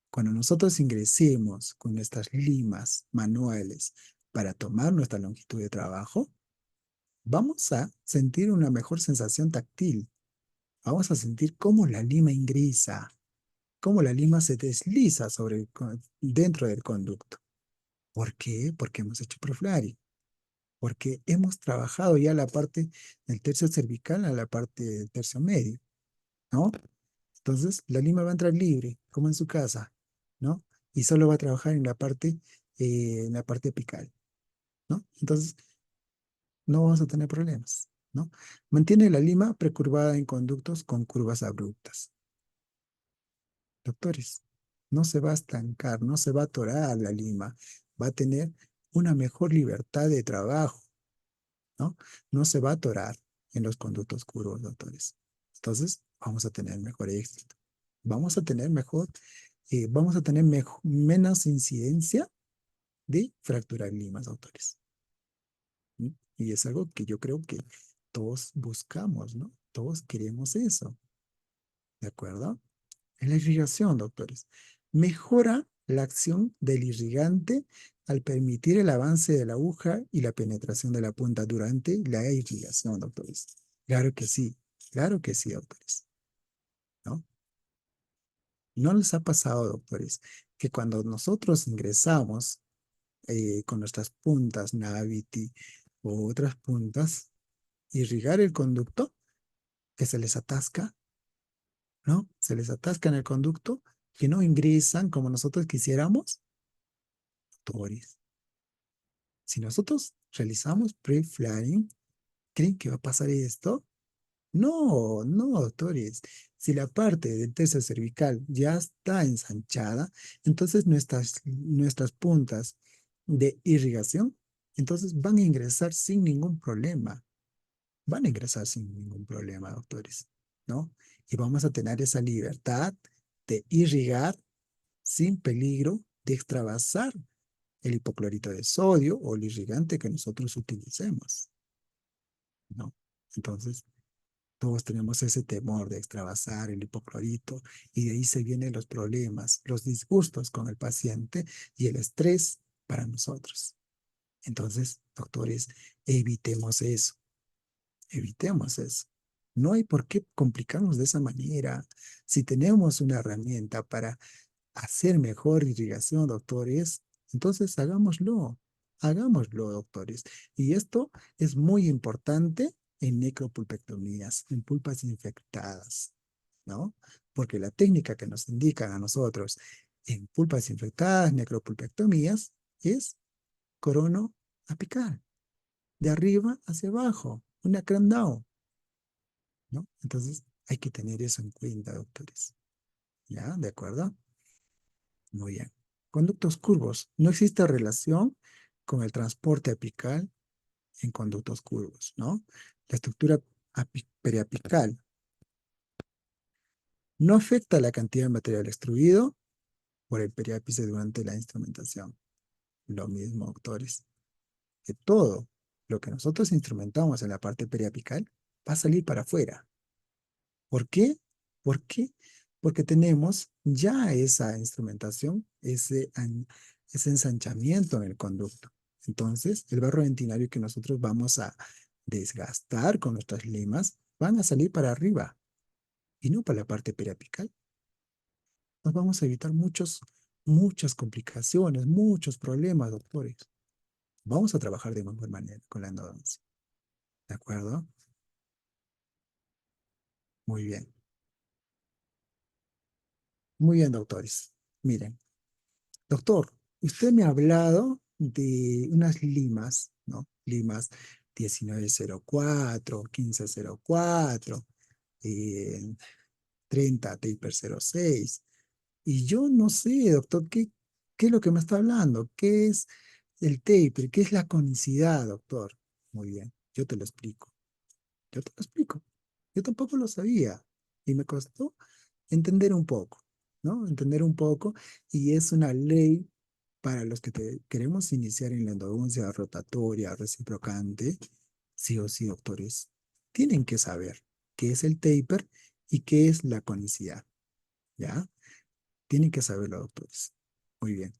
Speaker 1: Cuando nosotros ingresemos con nuestras limas manuales para tomar nuestra longitud de trabajo, vamos a sentir una mejor sensación táctil. Vamos a sentir cómo la lima ingresa, cómo la lima se desliza dentro del conducto. ¿Por qué? Porque hemos hecho proflaring, porque hemos trabajado ya la parte del tercio cervical a la parte del tercio medio, ¿no? Entonces, la lima va a entrar libre, como en su casa, ¿no? Y solo va a trabajar en la parte apical, ¿no? Entonces, no vamos a tener problemas, ¿no? Mantiene la lima precurvada en conductos con curvas abruptas. Doctores, no se va a estancar, no se va a atorar la lima, va a tener una mejor libertad de trabajo, ¿no? No se va a atorar en los conductos curvos, doctores. Entonces, vamos a tener mejor éxito. Vamos a tener vamos a tener menos incidencia de fracturar limas, doctores. ¿Mm? Y es algo que yo creo que todos buscamos, ¿no? Todos queremos eso, ¿de acuerdo? En la irrigación, doctores, mejora la acción del irrigante al permitir el avance de la aguja y la penetración de la punta durante la irrigación, doctores. Claro que sí, doctores, ¿no? ¿No les ha pasado, doctores, que cuando nosotros ingresamos con nuestras puntas Navity o otras puntas, irrigar el conducto, que se les atasca, ¿no? Se les atasca en el conducto, que no ingresan como nosotros quisiéramos, doctores. Si nosotros realizamos pre-flaring, ¿creen que va a pasar esto? No, no, doctores. Si la parte del tercio cervical ya está ensanchada, entonces nuestras puntas de irrigación Entonces van a ingresar sin ningún problema. Van a ingresar sin ningún problema, doctores, ¿no? Y vamos a tener esa libertad de irrigar sin peligro de extravasar el hipoclorito de sodio o el irrigante que nosotros utilicemos, ¿no? Entonces, todos tenemos ese temor de extravasar el hipoclorito y de ahí se vienen los problemas, los disgustos con el paciente y el estrés para nosotros. Entonces, doctores, evitemos eso, evitemos eso. No hay por qué complicarnos de esa manera. Si tenemos una herramienta para hacer mejor irrigación, doctores, entonces hagámoslo, doctores. Y esto es muy importante en necropulpectomías, en pulpas infectadas, ¿no? Porque la técnica que nos indican a nosotros en pulpas infectadas, necropulpectomías, es corono apical, de arriba hacia abajo, una cram down, ¿no? Entonces hay que tener eso en cuenta, doctores. ¿Ya? ¿De acuerdo? Muy bien. Conductos curvos. No existe relación con el transporte apical en conductos curvos, ¿no? La estructura periapical no afecta la cantidad de material extruido por el periápice durante la instrumentación. Lo mismo, doctores, que todo lo que nosotros instrumentamos en la parte periapical va a salir para afuera. ¿Por qué? ¿Por qué? Porque tenemos ya esa instrumentación, ese ensanchamiento en el conducto. Entonces, el barro dentinario que nosotros vamos a desgastar con nuestras limas van a salir para arriba y no para la parte periapical. Nos vamos a evitar muchas complicaciones, muchos problemas, doctores. Vamos a trabajar de mejor manera con la endodoncia. ¿De acuerdo? Muy bien. Muy bien, doctores. Miren. Doctor, usted me ha hablado de unas limas, ¿no? Limas 1904, 1504, eh, 30 taper 06. Y yo no sé, doctor, ¿qué es lo que me está hablando? ¿Qué es el taper? ¿Qué es la conicidad, doctor? Muy bien, yo te lo explico. Yo te lo explico. Yo tampoco lo sabía y me costó entender un poco, ¿no? Entender un poco y es una ley para los que queremos iniciar en la endodoncia rotatoria, reciprocante, sí o sí, doctores, tienen que saber qué es el taper y qué es la conicidad, ¿ya? Tienen que saberlo, doctores. Muy bien.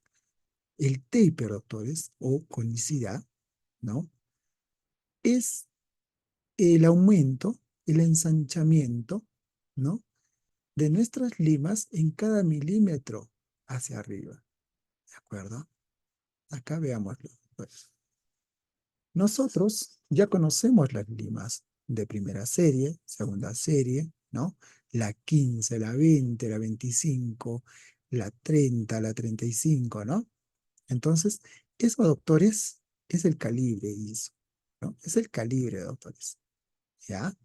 Speaker 1: El taper, doctores, o conicidad, ¿no? Es el aumento, el ensanchamiento, ¿no? De nuestras limas en cada milímetro hacia arriba, ¿de acuerdo? Acá veámoslo. Pues, nosotros ya conocemos las limas de primera serie, segunda serie, ¿no? La 15, la 20, la 25, la 30, la 35, ¿no? Entonces, eso, doctores, es el calibre ISO, ¿no? Es el calibre, doctores, ¿ya?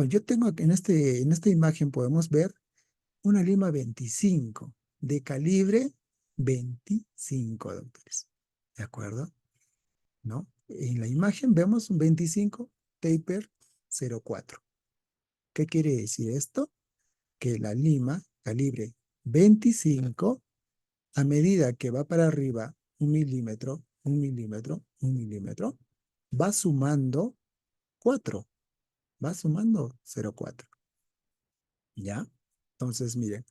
Speaker 1: Yo tengo aquí en esta imagen podemos ver una lima 25 de calibre 25, doctores. ¿De acuerdo? ¿No? En la imagen vemos un 25 taper 04. ¿Qué quiere decir esto? Que la lima calibre 25, a medida que va para arriba un milímetro, un milímetro, un milímetro, va sumando 4, va sumando 0,4. ¿Ya? Entonces, miren,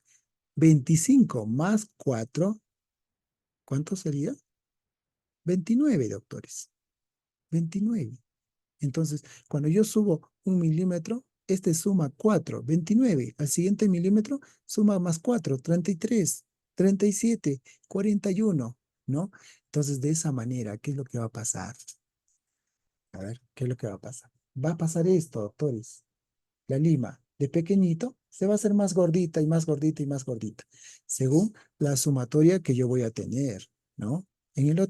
Speaker 1: 25 más 4, ¿cuánto sería? 29, doctores. 29. Entonces, cuando yo subo un milímetro, este suma 4, 29. Al siguiente milímetro suma más 4, 33, 37, 41, ¿no? Entonces, de esa manera, ¿qué es lo que va a pasar? A ver, ¿qué es lo que va a pasar? Va a pasar esto, doctores. La lima de pequeñito se va a hacer más gordita y más gordita y más gordita, según la sumatoria que yo voy a tener, ¿no? En la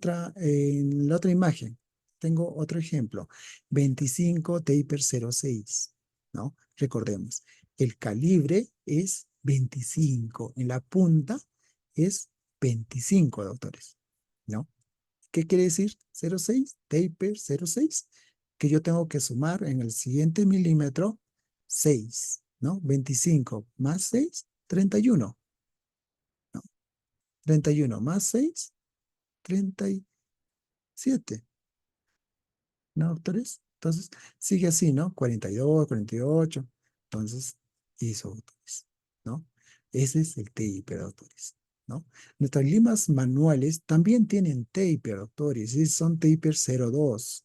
Speaker 1: otra imagen, tengo otro ejemplo, 25 taper 06, ¿no? Recordemos, el calibre es 25, en la punta es 25, doctores, ¿no? ¿Qué quiere decir 0,6? Taper 0,6, que yo tengo que sumar en el siguiente milímetro 6, ¿no? 25 más 6, 31, ¿no? 31 más 6, 37, ¿no, doctores? Entonces, sigue así, ¿no? 42, 48. Entonces, eso, doctores, ¿no? Ese es el taper, doctores, ¿no? Nuestras limas manuales también tienen taper, doctores, y son taper 0,2.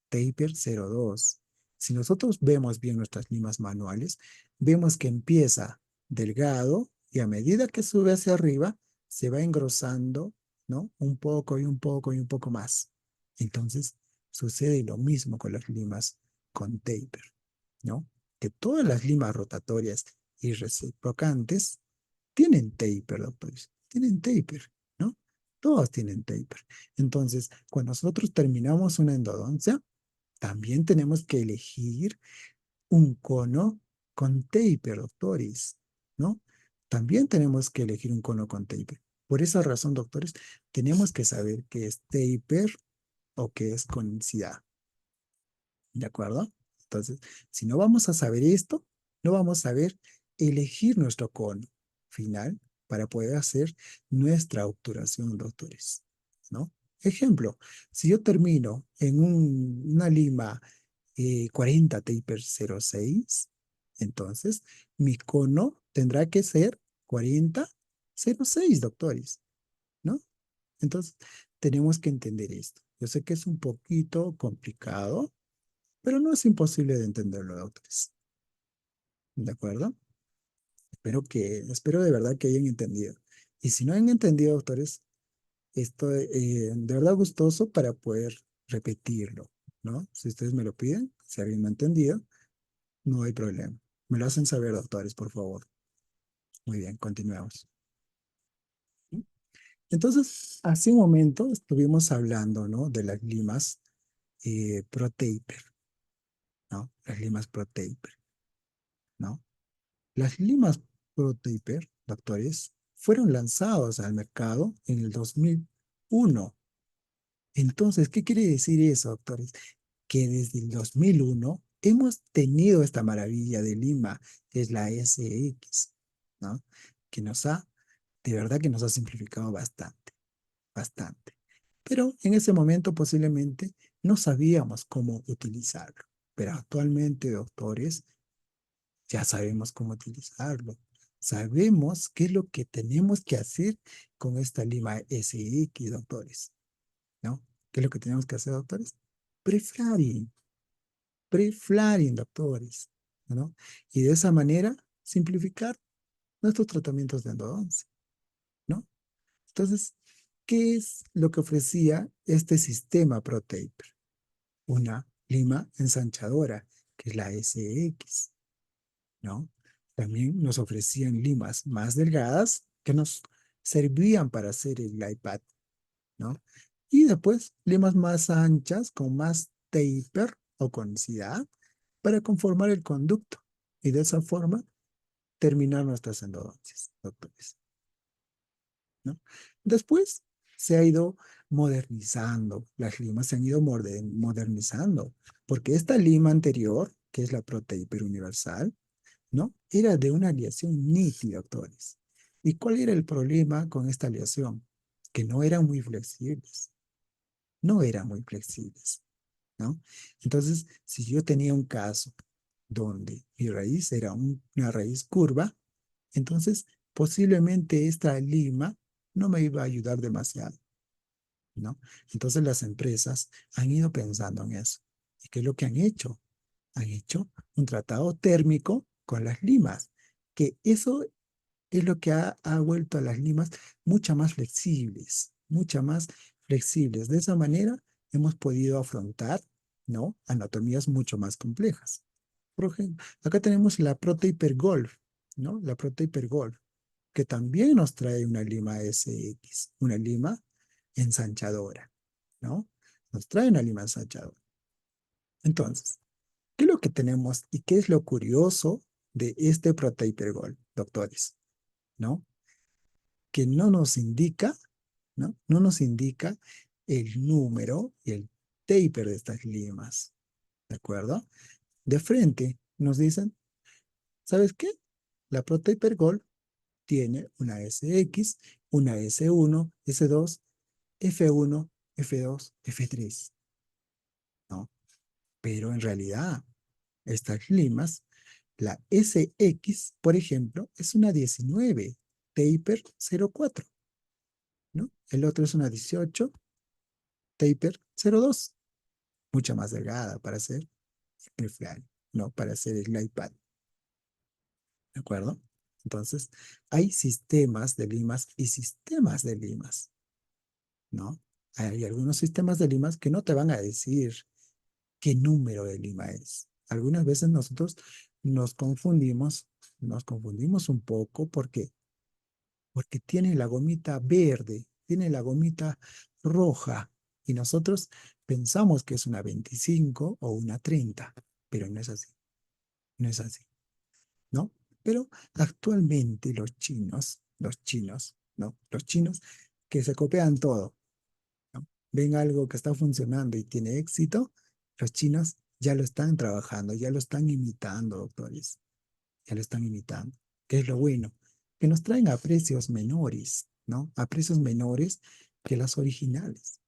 Speaker 1: Taper 0,2. Si nosotros vemos bien nuestras limas manuales, vemos que empieza delgado y a medida que sube hacia arriba, se va engrosando, ¿no? Un poco y un poco y un poco más. Entonces, sucede lo mismo con las limas con taper, ¿no? Que todas las limas rotatorias y reciprocantes tienen taper, doctores. Tienen taper, ¿no? Todos tienen taper. Entonces, cuando nosotros terminamos una endodoncia, también tenemos que elegir un cono con taper, doctores, ¿no? También tenemos que elegir un cono con taper. Por esa razón, doctores, tenemos que saber qué es taper o qué es conicidad, ¿de acuerdo? Entonces, si no vamos a saber esto, no vamos a saber elegir nuestro cono final para poder hacer nuestra obturación, doctores, ¿no? Ejemplo, si yo termino en una lima 40 taper 0,6, entonces mi cono tendrá que ser 40 0,6, doctores, ¿no? Entonces, tenemos que entender esto. Yo sé que es un poquito complicado, pero no es imposible de entenderlo, doctores. ¿De acuerdo? Espero de verdad que hayan entendido. Y si no han entendido, doctores, estoy de verdad gustoso para poder repetirlo, ¿no? Si ustedes me lo piden, si alguien me ha entendido, no hay problema. Me lo hacen saber, doctores, por favor. Muy bien, continuemos. Entonces, hace un momento estuvimos hablando, ¿no? De las limas ProTaper, ¿no? Las limas ProTaper, ¿no? Las limas ProTaper, doctores, fueron lanzados al mercado en el 2001. Entonces, ¿qué quiere decir eso, doctores? Que desde el 2001 hemos tenido esta maravilla de lima, que es la SX, ¿no? Que de verdad que nos ha simplificado bastante, bastante. Pero en ese momento posiblemente no sabíamos cómo utilizarlo. Pero actualmente, doctores, ya sabemos cómo utilizarlo. Sabemos qué es lo que tenemos que hacer con esta lima SX, doctores, ¿no? ¿Qué es lo que tenemos que hacer, doctores? Preflaring, preflaring, doctores, ¿no? Y de esa manera simplificar nuestros tratamientos de endodoncia, ¿no? Entonces, ¿qué es lo que ofrecía este sistema ProTaper? Una lima ensanchadora, que es la SX, ¿no? También nos ofrecían limas más delgadas que nos servían para hacer el iPad, ¿no? Y después limas más anchas con más taper o conicidad para conformar el conducto y de esa forma terminar nuestras endodoncias, doctores, ¿no? Después se ha ido modernizando, las limas se han ido modernizando, porque esta lima anterior, que es la ProTaper Universal, ¿no? Era de una aleación nítida, doctores. ¿Y cuál era el problema con esta aleación? Que no eran muy flexibles, no eran muy flexibles, ¿no? Entonces, si yo tenía un caso donde mi raíz era una raíz curva, entonces posiblemente esta lima no me iba a ayudar demasiado, ¿no? Entonces las empresas han ido pensando en eso. ¿Y qué es lo que han hecho? Han hecho un tratado térmico con las limas, que eso es lo que ha vuelto a las limas mucho más flexibles, mucho más flexibles. De esa manera hemos podido afrontar, ¿no? Anatomías mucho más complejas. Por ejemplo, acá tenemos la ProTaper Golf, ¿no? La ProTaper Golf, que también nos trae una lima SX, una lima ensanchadora, ¿no? Nos trae una lima ensanchadora. Entonces, ¿qué es lo que tenemos y qué es lo curioso de este ProTaper Golf, doctores? ¿No? Que no nos indica, ¿no? No nos indica el número y el taper de estas limas, ¿de acuerdo? De frente nos dicen, ¿sabes qué? La ProTaper Gold tiene una SX, una S1, S2, F1, F2, F3, ¿no? Pero en realidad, estas limas, la SX, por ejemplo, es una 19, taper 0,4, ¿no? El otro es una 18, taper 0,2, mucha más delgada para hacer el fly, ¿no? Para hacer el iPad, ¿de acuerdo? Entonces, hay sistemas de limas y sistemas de limas, ¿no? Hay algunos sistemas de limas que no te van a decir qué número de lima es. Algunas veces nosotros nos confundimos, nos confundimos un poco porque tiene la gomita verde, tiene la gomita roja y nosotros pensamos que es una 25 o una 30, pero no es así, no es así, ¿no? Pero actualmente los chinos, ¿no? Los chinos que se copian todo, ¿no? Ven algo que está funcionando y tiene éxito, los chinos ya lo están trabajando, ya lo están imitando, doctores, ya lo están imitando. ¿Qué es lo bueno? Que nos traen a precios menores, ¿no? A precios menores que las originales.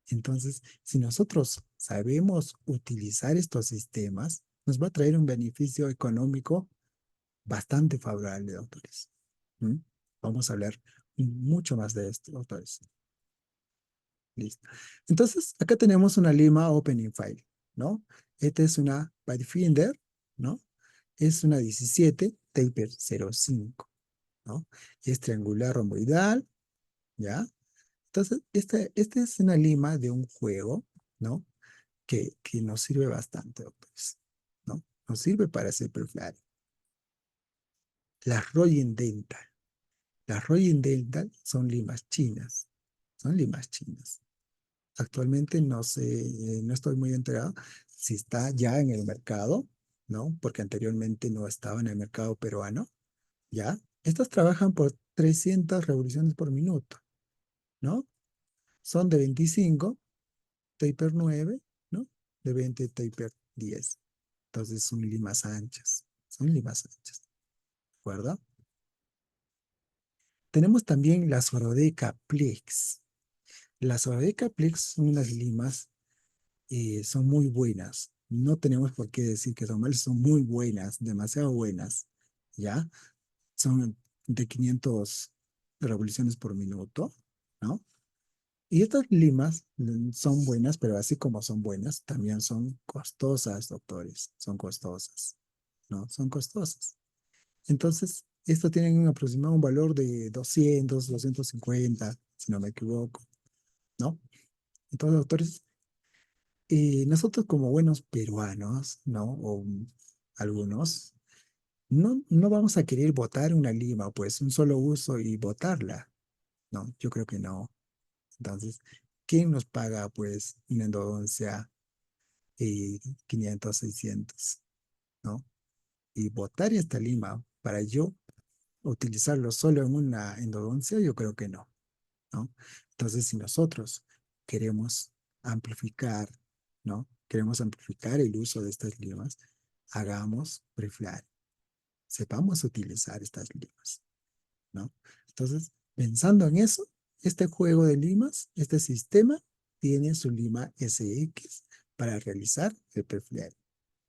Speaker 1: Entonces, si nosotros sabemos utilizar estos sistemas, nos va a traer un beneficio económico bastante favorable, doctores. ¿Mm? Vamos a hablar mucho más de esto, doctores. Listo. Entonces, acá tenemos una lima opening file, ¿no? Esta es una Pathfinder, ¿no? Es una 17 taper 05, ¿no? Es triangular romboidal, ¿ya? Entonces, esta es una lima de un juego, ¿no? Que nos sirve bastante, doctores, ¿no? Nos sirve para hacer perfil. Las Royen Dental. Las Royen Dental son limas chinas, son limas chinas. Actualmente no sé, no estoy muy enterado si está ya en el mercado, ¿no? Porque anteriormente no estaba en el mercado peruano, ¿ya? Estas trabajan por 300 revoluciones por minuto, ¿no? Son de 25, taper 9, ¿no? De 20, taper 10. Entonces son limas anchas, ¿de acuerdo? Tenemos también la Sorodeca Plex. Las Sorodeca Plex son unas limas, son muy buenas. No tenemos por qué decir que son malas, son muy buenas, demasiado buenas, ¿ya? Son de 500 revoluciones por minuto, ¿no? Y estas limas son buenas, pero así como son buenas, también son costosas, doctores, son costosas, ¿no? Son costosas. Entonces, esto tiene un aproximado un valor de 200, 250, si no me equivoco, ¿no? Entonces, doctores, nosotros como buenos peruanos, ¿no? O algunos, no vamos a querer botar una lima, pues un solo uso y botarla, ¿no? Yo creo que no. Entonces, ¿quién nos paga, pues, una endodoncia 500, 600, ¿no? Y botar esta lima para yo utilizarlo solo en una endodoncia, yo creo que no, ¿no? Entonces, si nosotros queremos amplificar, ¿no? Queremos amplificar el uso de estas limas, hagamos preflar, sepamos utilizar estas limas, ¿no? Entonces, pensando en eso, este juego de limas, este sistema, tiene su lima SX para realizar el preflar,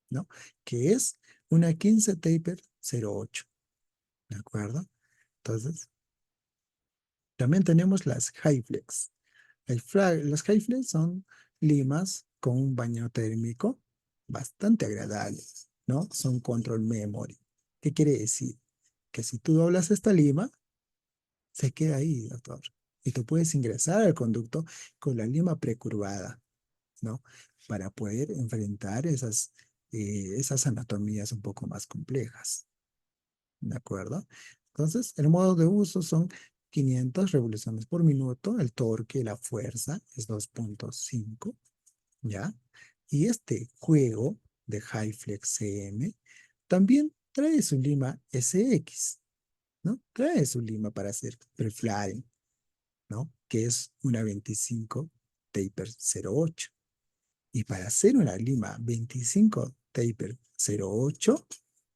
Speaker 1: ¿no? Que es una 15 taper 08, ¿de acuerdo? Entonces, también tenemos las Highflex. Las Highflex son limas con un baño térmico bastante agradable, ¿no? Son control memory. ¿Qué quiere decir? Que si tú doblas esta lima, se queda ahí, doctor. Y tú puedes ingresar al conducto con la lima precurvada, ¿no? Para poder enfrentar esas anatomías un poco más complejas, ¿de acuerdo? Entonces, el modo de uso son 500 revoluciones por minuto, el torque, la fuerza es 2,5, ¿ya? Y este juego de HyFlex CM también trae su lima SX, ¿no? Trae su lima para hacer preflying, ¿no? Que es una 25 taper 08. Y para hacer una lima 25 taper 08,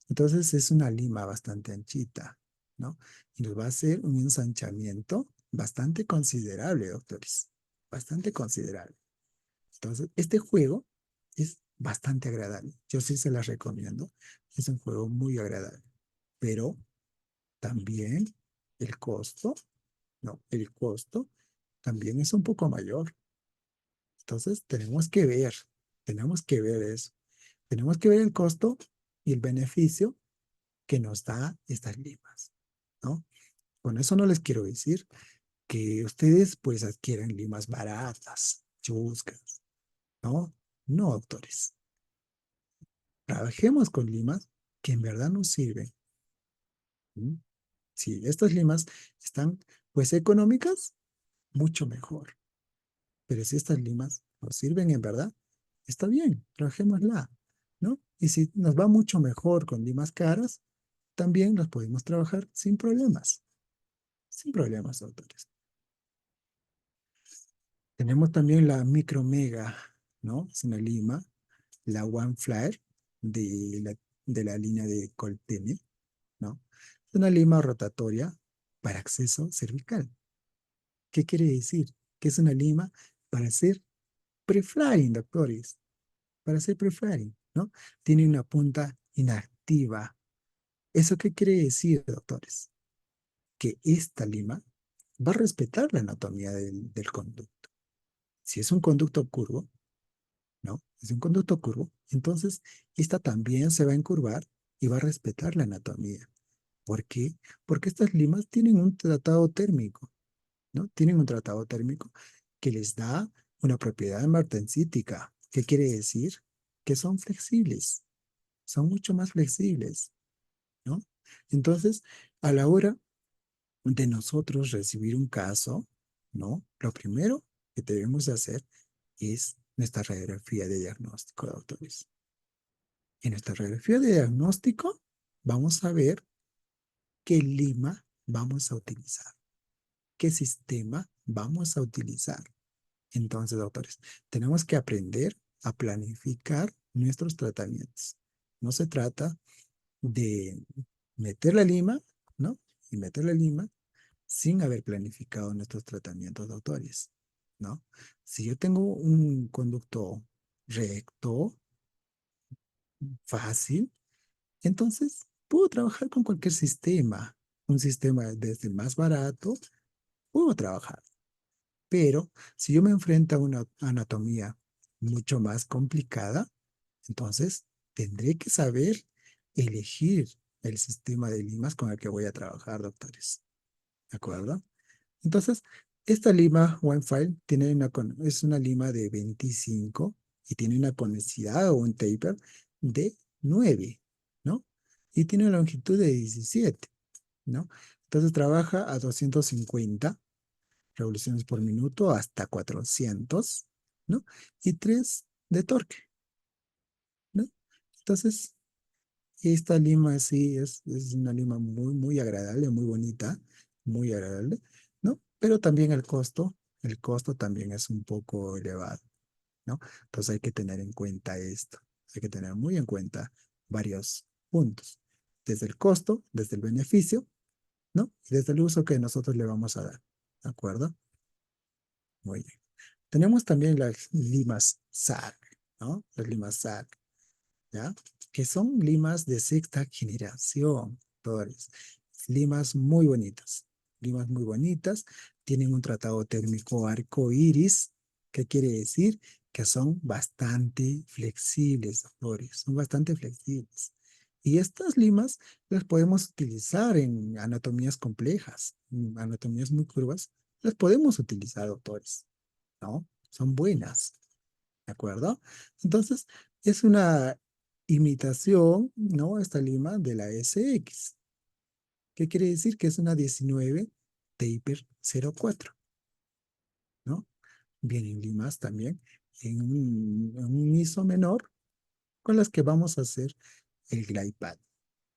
Speaker 1: entonces es una lima bastante anchita, ¿no? Y nos va a hacer un ensanchamiento bastante considerable, doctores. Bastante considerable. Entonces, este juego es bastante agradable. Yo sí se las recomiendo. Es un juego muy agradable. Pero también el costo, no, el costo también es un poco mayor. Entonces, tenemos que ver eso. Tenemos que ver el costo y el beneficio que nos da estas limas, ¿no? Con eso no les quiero decir que ustedes pues adquieran limas baratas, chuscas, ¿no? No, doctores. Trabajemos con limas que en verdad nos sirven. ¿M? Si estas limas están pues económicas, mucho mejor. Pero si estas limas nos sirven en verdad, está bien, trabajémosla, ¿no? Y si nos va mucho mejor con limas caras, también las podemos trabajar sin problemas, doctores. Tenemos también la micromega, ¿no? Es una lima, la One Flyer de la línea de Coltene, ¿no? Es una lima rotatoria para acceso cervical. ¿Qué quiere decir? Que es una lima para hacer preflying, doctores, para hacer preflying, ¿no? Tiene una punta inactiva. ¿Eso qué quiere decir, doctores? Que esta lima va a respetar la anatomía del conducto. Si es un conducto curvo, ¿no? Es un conducto curvo, entonces esta también se va a encurvar y va a respetar la anatomía. ¿Por qué? Porque estas limas tienen un tratado térmico, ¿no? Tienen un tratado térmico que les da una propiedad martensítica. ¿Qué quiere decir? Que son flexibles, son mucho más flexibles, ¿no? Entonces, a la hora de nosotros recibir un caso, ¿no? Lo primero que debemos de hacer es nuestra radiografía de diagnóstico, doctores. En nuestra radiografía de diagnóstico vamos a ver qué lima vamos a utilizar, qué sistema vamos a utilizar. Entonces, doctores, tenemos que aprender a planificar nuestros tratamientos. No se trata de meter la lima, ¿no? Y meter la lima sin haber planificado nuestros tratamientos, doctores, ¿no? Si yo tengo un conducto recto, fácil, entonces puedo trabajar con cualquier sistema. Un sistema desde el más barato, puedo trabajar. Pero si yo me enfrento a una anatomía mucho más complicada, entonces tendré que saber elegir el sistema de limas con el que voy a trabajar, doctores. ¿De acuerdo? Entonces, esta lima OneFile es una lima de 25 y tiene una conicidad o un taper de 9, ¿no? Y tiene una longitud de 17, ¿no? Entonces trabaja a 250 revoluciones por minuto hasta 400, ¿no? Y 3 de torque, ¿no? Entonces, esta lima sí es una lima muy, muy agradable, muy bonita, muy agradable, ¿no? Pero también el costo también es un poco elevado, ¿no? Entonces hay que tener en cuenta esto, hay que tener muy en cuenta varios puntos, desde el costo, desde el beneficio, ¿no? Y desde el uso que nosotros le vamos a dar, ¿de acuerdo? Muy bien. Tenemos también las limas SAC, ¿no? Las limas SAC, ¿ya? Que son limas de sexta generación, Torres. Limas limas muy bonitas, tienen un tratado térmico arco iris, que quiere decir que son bastante flexibles, doctores, son bastante flexibles. Y estas limas las podemos utilizar en anatomías complejas, en anatomías muy curvas, las podemos utilizar, doctores, ¿no? Son buenas. ¿De acuerdo? Entonces, es una imitación, ¿no? Esta lima de la SX. ¿Qué quiere decir? Que es una 19 taper 04, ¿no? Vienen limas también en un ISO menor con las que vamos a hacer el glide path,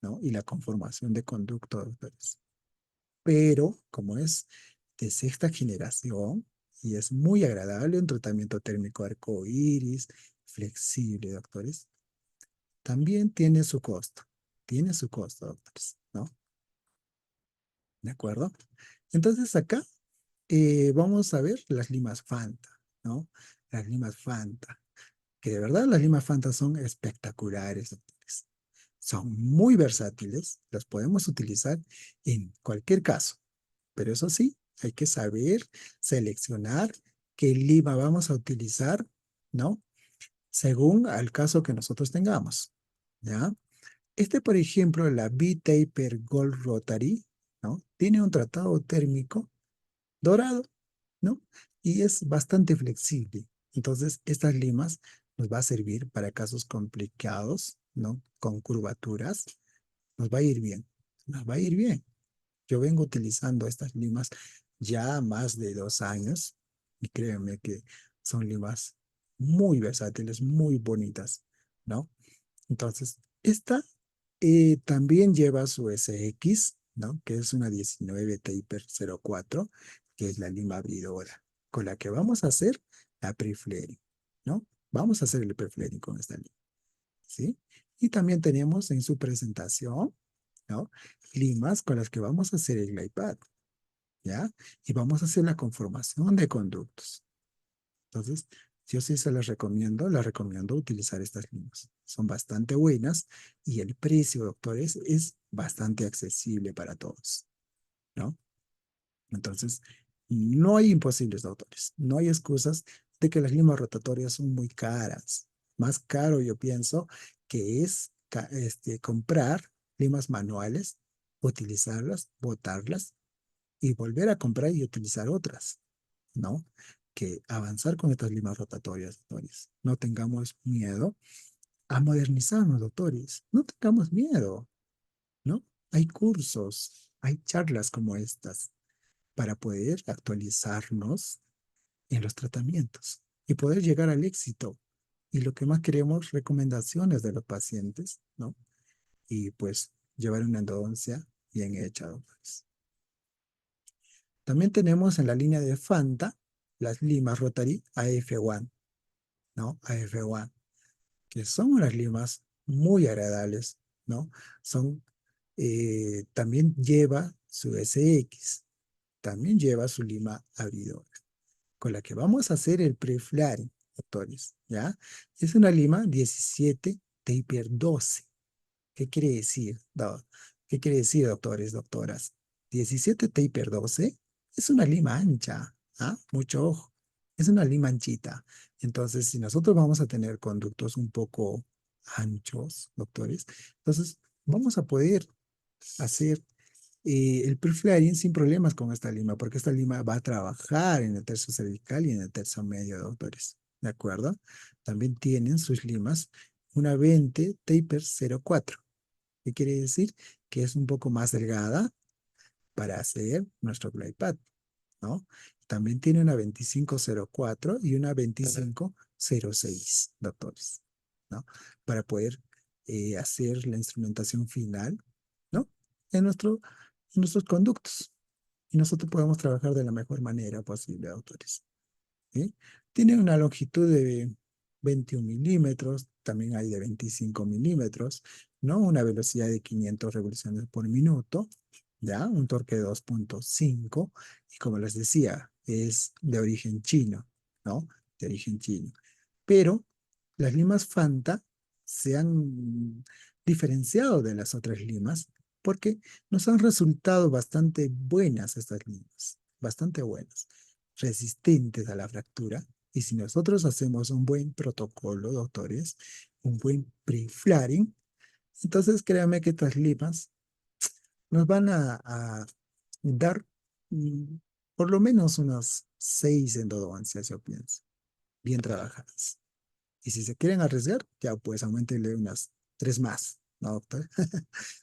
Speaker 1: ¿no? Y la conformación de conducto, doctores. Pero, como es de sexta generación y es muy agradable, un tratamiento térmico arcoíris, flexible, doctores. También tiene su costo, doctores, ¿no? ¿De acuerdo? Entonces acá vamos a ver las limas Fanta, ¿no? Las limas Fanta, que de verdad las limas Fanta son espectaculares, doctores. Son muy versátiles, las podemos utilizar en cualquier caso, pero eso sí, hay que saber seleccionar qué lima vamos a utilizar, ¿no? Según al caso que nosotros tengamos, ¿ya? Este, por ejemplo, la B-Taper Gold Rotary, ¿no? Tiene un tratado térmico dorado, ¿no? Y es bastante flexible. Entonces, estas limas nos va a servir para casos complicados, ¿no? Con curvaturas. Nos va a ir bien. Nos va a ir bien. Yo vengo utilizando estas limas ya más de 2 años y créanme que son limas muy versátiles, muy bonitas, ¿no? Entonces, esta también lleva su SX, ¿no? Que es una 19 Taper 04, que es la lima abridora, con la que vamos a hacer la pre-flaring, ¿no? Vamos a hacer el pre-flaring con esta lima, ¿sí? Y también tenemos en su presentación, ¿no? Limas con las que vamos a hacer el glide path, ¿ya? Y vamos a hacer la conformación de conductos. Entonces, yo sí se las recomiendo utilizar estas limas. Son bastante buenas y el precio, doctores, es bastante accesible para todos, ¿no? Entonces, no hay imposibles, doctores. No hay excusas de que las limas rotatorias son muy caras. Más caro, yo pienso, que es comprar limas manuales, utilizarlas, botarlas y volver a comprar y utilizar otras, ¿no? Que avanzar con estas limas rotatorias, doctores. No tengamos miedo a modernizarnos, doctores. No tengamos miedo, ¿no? Hay cursos, hay charlas como estas para poder actualizarnos en los tratamientos y poder llegar al éxito. Y lo que más queremos, recomendaciones de los pacientes, ¿no? Y pues llevar una endodoncia bien hecha, doctores. También tenemos en la línea de Fanta las limas Rotary AF1, ¿no? AF1, que son unas limas muy agradables, ¿no? Son, también lleva su SX, también lleva su lima abridora, con la que vamos a hacer el pre-flaring, doctores, ¿ya? Es una lima 17 taper 12. ¿Qué quiere decir? ¿Qué quiere decir, doctores, doctoras? 17 taper 12 es una lima ancha, ¿ah? Mucho ojo. Es una lima anchita. Entonces, si nosotros vamos a tener conductos un poco anchos, doctores, entonces vamos a poder hacer el pre-flaring sin problemas con esta lima, porque esta lima va a trabajar en el tercio cervical y en el tercio medio, doctores. ¿De acuerdo? También tienen sus limas una 20 taper 04. ¿Qué quiere decir? Que es un poco más delgada para hacer nuestro glide pad, ¿no? También tiene una 2504 y una 2506, doctores, ¿no? Para poder hacer la instrumentación final, ¿no? En, nuestro, en nuestros conductos. Y nosotros podemos trabajar de la mejor manera posible, doctores. ¿Sí? Tiene una longitud de 21 milímetros, también hay de 25 milímetros, ¿no? Una velocidad de 500 revoluciones por minuto, ¿ya? Un torque de 2.5 y como les decía, es de origen chino, ¿no? De origen chino. Pero las limas Fanta se han diferenciado de las otras limas porque nos han resultado bastante buenas estas limas, bastante buenas, resistentes a la fractura. Y si nosotros hacemos un buen protocolo, doctores, un buen pre-flaring, entonces créanme que estas limas nos van a dar mm, por lo menos unas 6 endodoncias, yo pienso, bien trabajadas. Y si se quieren arriesgar, ya pues aumentenle unas 3 más, ¿no, doctor?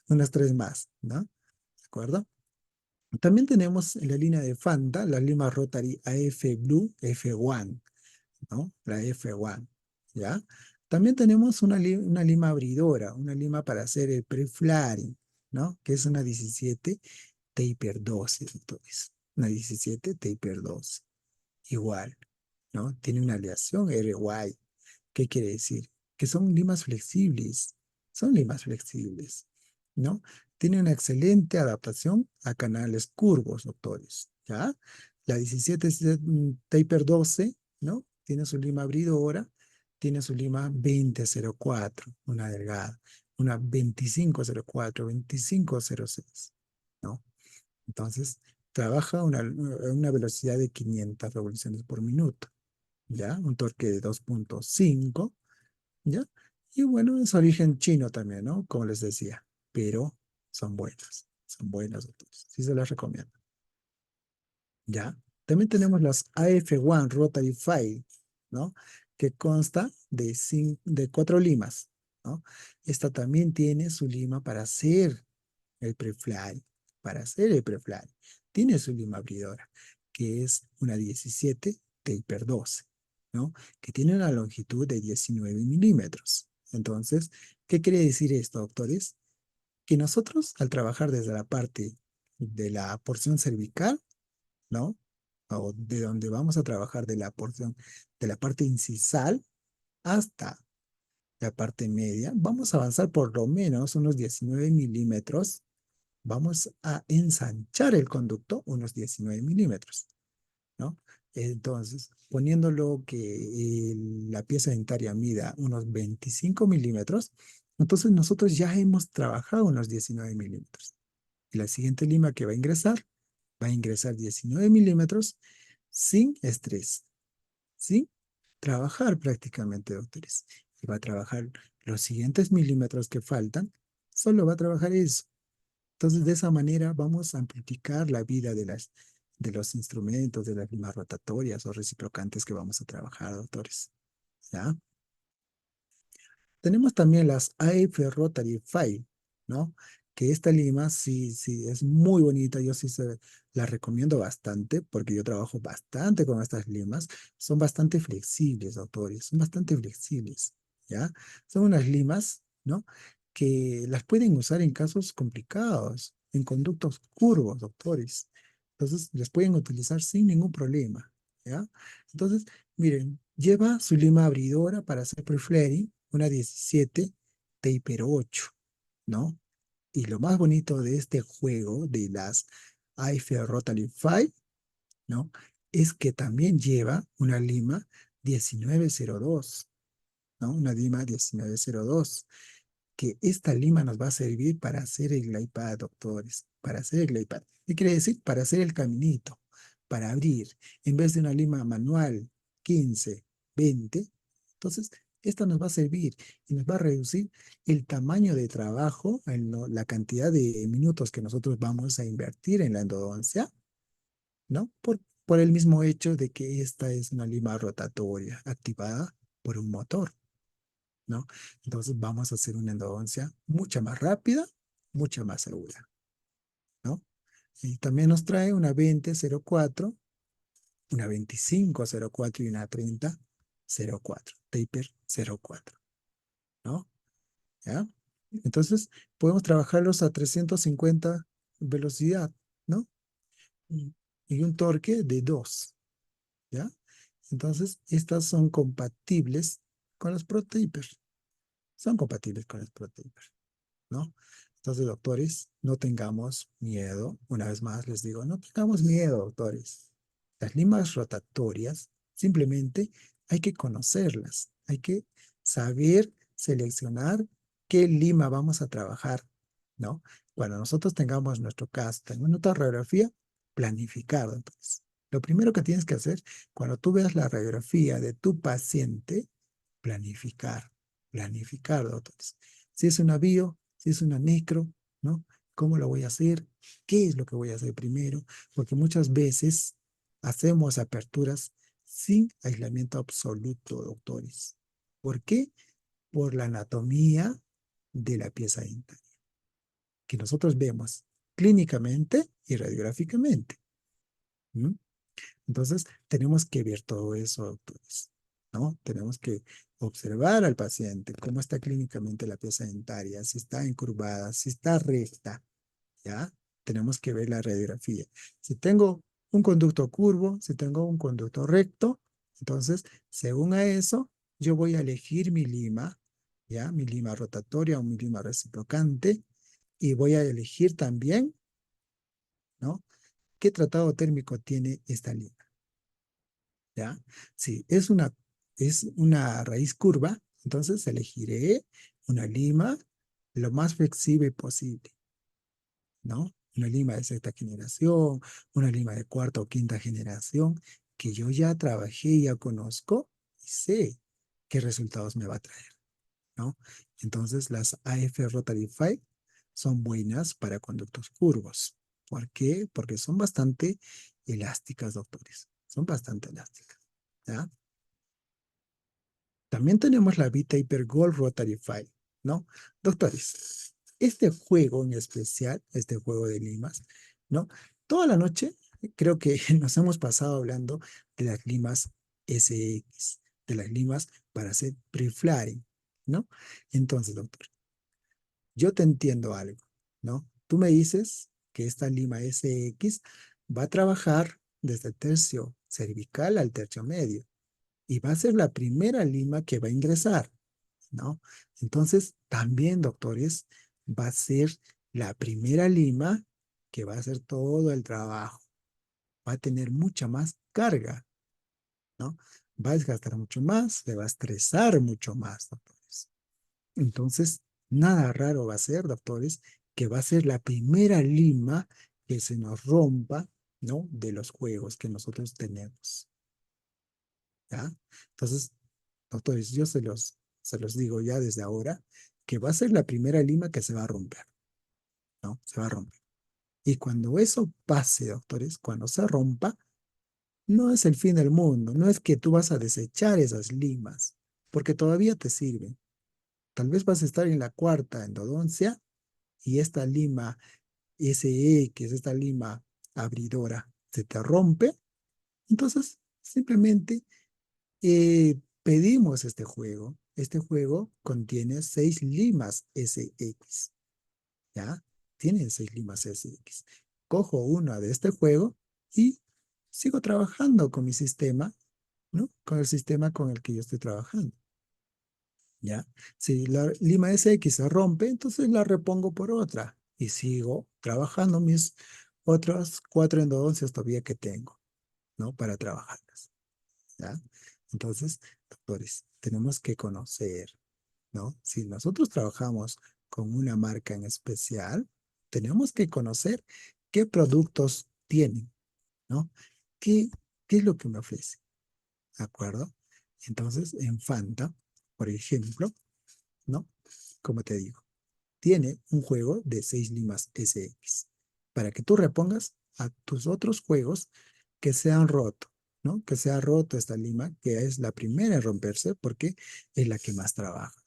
Speaker 1: Unas 3 más, ¿no? ¿De acuerdo? También tenemos en la línea de Fanta la lima Rotary AF Blue F1, ¿no? La F1, ¿ya? También tenemos una lima abridora, una lima para hacer el pre-flaring, ¿no? Que es una 17 taper 12, doctores. una 17 taper 12. Igual, ¿no? Tiene una aleación RY. ¿Qué quiere decir? Que son limas flexibles. Son limas flexibles, ¿no? Tiene una excelente adaptación a canales curvos, doctores, ¿ya? La 17 es taper 12, ¿no? Tiene su lima abridora, tiene su lima 2004, una delgada, una 2504, 2506, ¿no? Entonces, trabaja a una velocidad de 500 revoluciones por minuto, ¿ya? Un torque de 2.5, ¿ya? Y bueno, es origen chino también, ¿no? Como les decía, pero son buenas, doctores. Sí se las recomiendo, ¿ya? También tenemos las AF1 Rotary File, ¿no? Que consta de 4 limas, ¿no? Esta también tiene su lima para hacer el prefly, para hacer el prefly. Tiene su lima abridora, que es una 17 taper 12, ¿no? Que tiene una longitud de 19 milímetros. Entonces, ¿qué quiere decir esto, doctores? Que nosotros, al trabajar desde la parte de la porción cervical, ¿no? O de donde vamos a trabajar de la porción, de la parte incisal hasta la parte media, vamos a avanzar por lo menos unos 19 milímetros. Vamos a ensanchar el conducto unos 19 milímetros, ¿no? Entonces, poniéndolo que la pieza dentaria mida unos 25 milímetros, entonces nosotros ya hemos trabajado unos 19 milímetros. Y la siguiente lima que va a ingresar 19 milímetros sin estrés, sin trabajar prácticamente, doctores. Y va a trabajar los siguientes milímetros que faltan, solo va a trabajar eso. Entonces, de esa manera vamos a amplificar la vida de los instrumentos, de las limas rotatorias o reciprocantes que vamos a trabajar, doctores. ¿Ya? Tenemos también las AF Rotary File, ¿no? Que esta lima sí, sí, es muy bonita. Yo sí la recomiendo bastante porque yo trabajo bastante con estas limas. Son bastante flexibles, doctores. Son bastante flexibles, ¿ya? Son unas limas, ¿no? Que las pueden usar en casos complicados, en conductos curvos, doctores. Entonces, las pueden utilizar sin ningún problema, ¿ya? Entonces, miren, lleva su lima abridora para hacer preflaring, una 17 taper 8, ¿no? Y lo más bonito de este juego de las AF Rotary 5, ¿no? Es que también lleva una lima 1902, ¿no? Una lima 1902, que esta lima nos va a servir para hacer el iPad, doctores, para hacer el iPad. ¿Qué quiere decir? Para hacer el caminito, para abrir, en vez de una lima manual 15, 20. Entonces, esta nos va a servir y nos va a reducir el tamaño de trabajo, la cantidad de minutos que nosotros vamos a invertir en la endodoncia, ¿no? Por el mismo hecho de que esta es una lima rotatoria activada por un motor, ¿no? Entonces vamos a hacer una endodoncia mucha más rápida, mucha más segura, ¿no? Y también nos trae una 2004, una 2504 y una 3004, taper 04, ¿no? ¿Ya? Entonces podemos trabajarlos a 350 velocidad, ¿no? Y y un torque de 2, ¿ya? Entonces estas son compatibles con los Pro Tapers, son compatibles con los Pro Tapers, ¿no? Entonces, doctores, no tengamos miedo. Una vez más les digo, no tengamos miedo, doctores. Las limas rotatorias, simplemente hay que conocerlas. Hay que saber seleccionar qué lima vamos a trabajar, ¿no? Cuando nosotros tengamos nuestro caso, tengamos nuestra radiografía, planificar, entonces. Lo primero que tienes que hacer, cuando tú veas la radiografía de tu paciente, planificar, planificar, doctores. Si es una bio, si es una necro, ¿no? ¿Cómo lo voy a hacer? ¿Qué es lo que voy a hacer primero? Porque muchas veces hacemos aperturas sin aislamiento absoluto, doctores. ¿Por qué? Por la anatomía de la pieza dentaria, que nosotros vemos clínicamente y radiográficamente. ¿Mm? Entonces, tenemos que ver todo eso, doctores, ¿no? Tenemos que observar al paciente, cómo está clínicamente la pieza dentaria, si está encurvada, si está recta, ¿ya? Tenemos que ver la radiografía. Si tengo un conducto curvo, si tengo un conducto recto, entonces, según a eso, yo voy a elegir mi lima, ¿ya? Mi lima rotatoria o mi lima reciprocante, y voy a elegir también, ¿no? ¿Qué tratado térmico tiene esta lima? ¿Ya? Si es una raíz curva, entonces elegiré una lima lo más flexible posible, ¿no? Una lima de sexta generación, una lima de cuarta o quinta generación, que yo ya trabajé, ya conozco y sé qué resultados me va a traer, ¿no? Entonces las AF Rotary 5 son buenas para conductos curvos. ¿Por qué? Porque son bastante elásticas, doctores. Son bastante elásticas, ¿ya? También tenemos la Vita Hyper Gold Rotary 5, ¿no? Doctores, este juego en especial, este juego de limas, ¿no? Toda la noche creo que nos hemos pasado hablando de las limas SX, de las limas para hacer pre-flaring, ¿no? Entonces, doctor, yo te entiendo algo, ¿no? Tú me dices que esta lima SX va a trabajar desde el tercio cervical al tercio medio y va a ser la primera lima que va a ingresar, ¿no? Entonces, también, doctores, va a ser la primera lima que va a hacer todo el trabajo. Va a tener mucha más carga, ¿no? Va a desgastar mucho más, se va a estresar mucho más, doctores. Entonces, nada raro va a ser, doctores, que va a ser la primera lima que se nos rompa, ¿no? De los juegos que nosotros tenemos, ¿ya? Entonces, doctores, yo se los digo ya desde ahora, que va a ser la primera lima que se va a romper, ¿no? Se va a romper. Y cuando eso pase, doctores, cuando se rompa, no es el fin del mundo, no es que tú vas a desechar esas limas, porque todavía te sirven. Tal vez vas a estar en la cuarta endodoncia y esta lima SE, que es esta lima abridora, se te rompe, entonces simplemente pedimos este juego. Este juego contiene 6 limas SX, ¿ya? Tiene 6 limas SX. Cojo una de este juego y sigo trabajando con mi sistema, ¿no? Con el sistema con el que yo estoy trabajando, ¿ya? Si la lima SX se rompe, entonces la repongo por otra y sigo trabajando mis otras 4 endodoncias todavía que tengo, ¿no? Para trabajarlas, ¿ya? Entonces, doctores, tenemos que conocer, ¿no? Si nosotros trabajamos con una marca en especial, tenemos que conocer qué productos tienen, ¿no? ¿Qué, qué es lo que me ofrece? ¿De acuerdo? Entonces, en Fanta, por ejemplo, ¿no? Como te digo, tiene un juego de 6 limas SX para que tú repongas a tus otros juegos que se han roto, ¿no? Que se ha roto esta lima, que es la primera en romperse porque es la que más trabaja.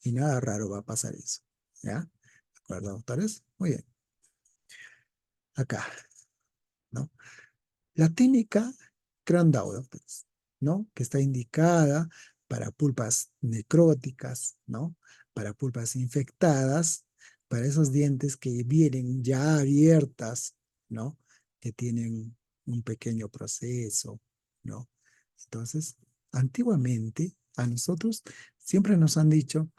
Speaker 1: Y nada raro va a pasar eso, ¿ya? ¿De acuerdo, doctores? Muy bien. Acá, ¿no? La técnica Crandau, doctores, ¿no? Que está indicada para pulpas necróticas, ¿no? Para pulpas infectadas, para esos dientes que vienen ya abiertas, ¿no? Que tienen un pequeño proceso, ¿no? Entonces, antiguamente a nosotros siempre nos han dicho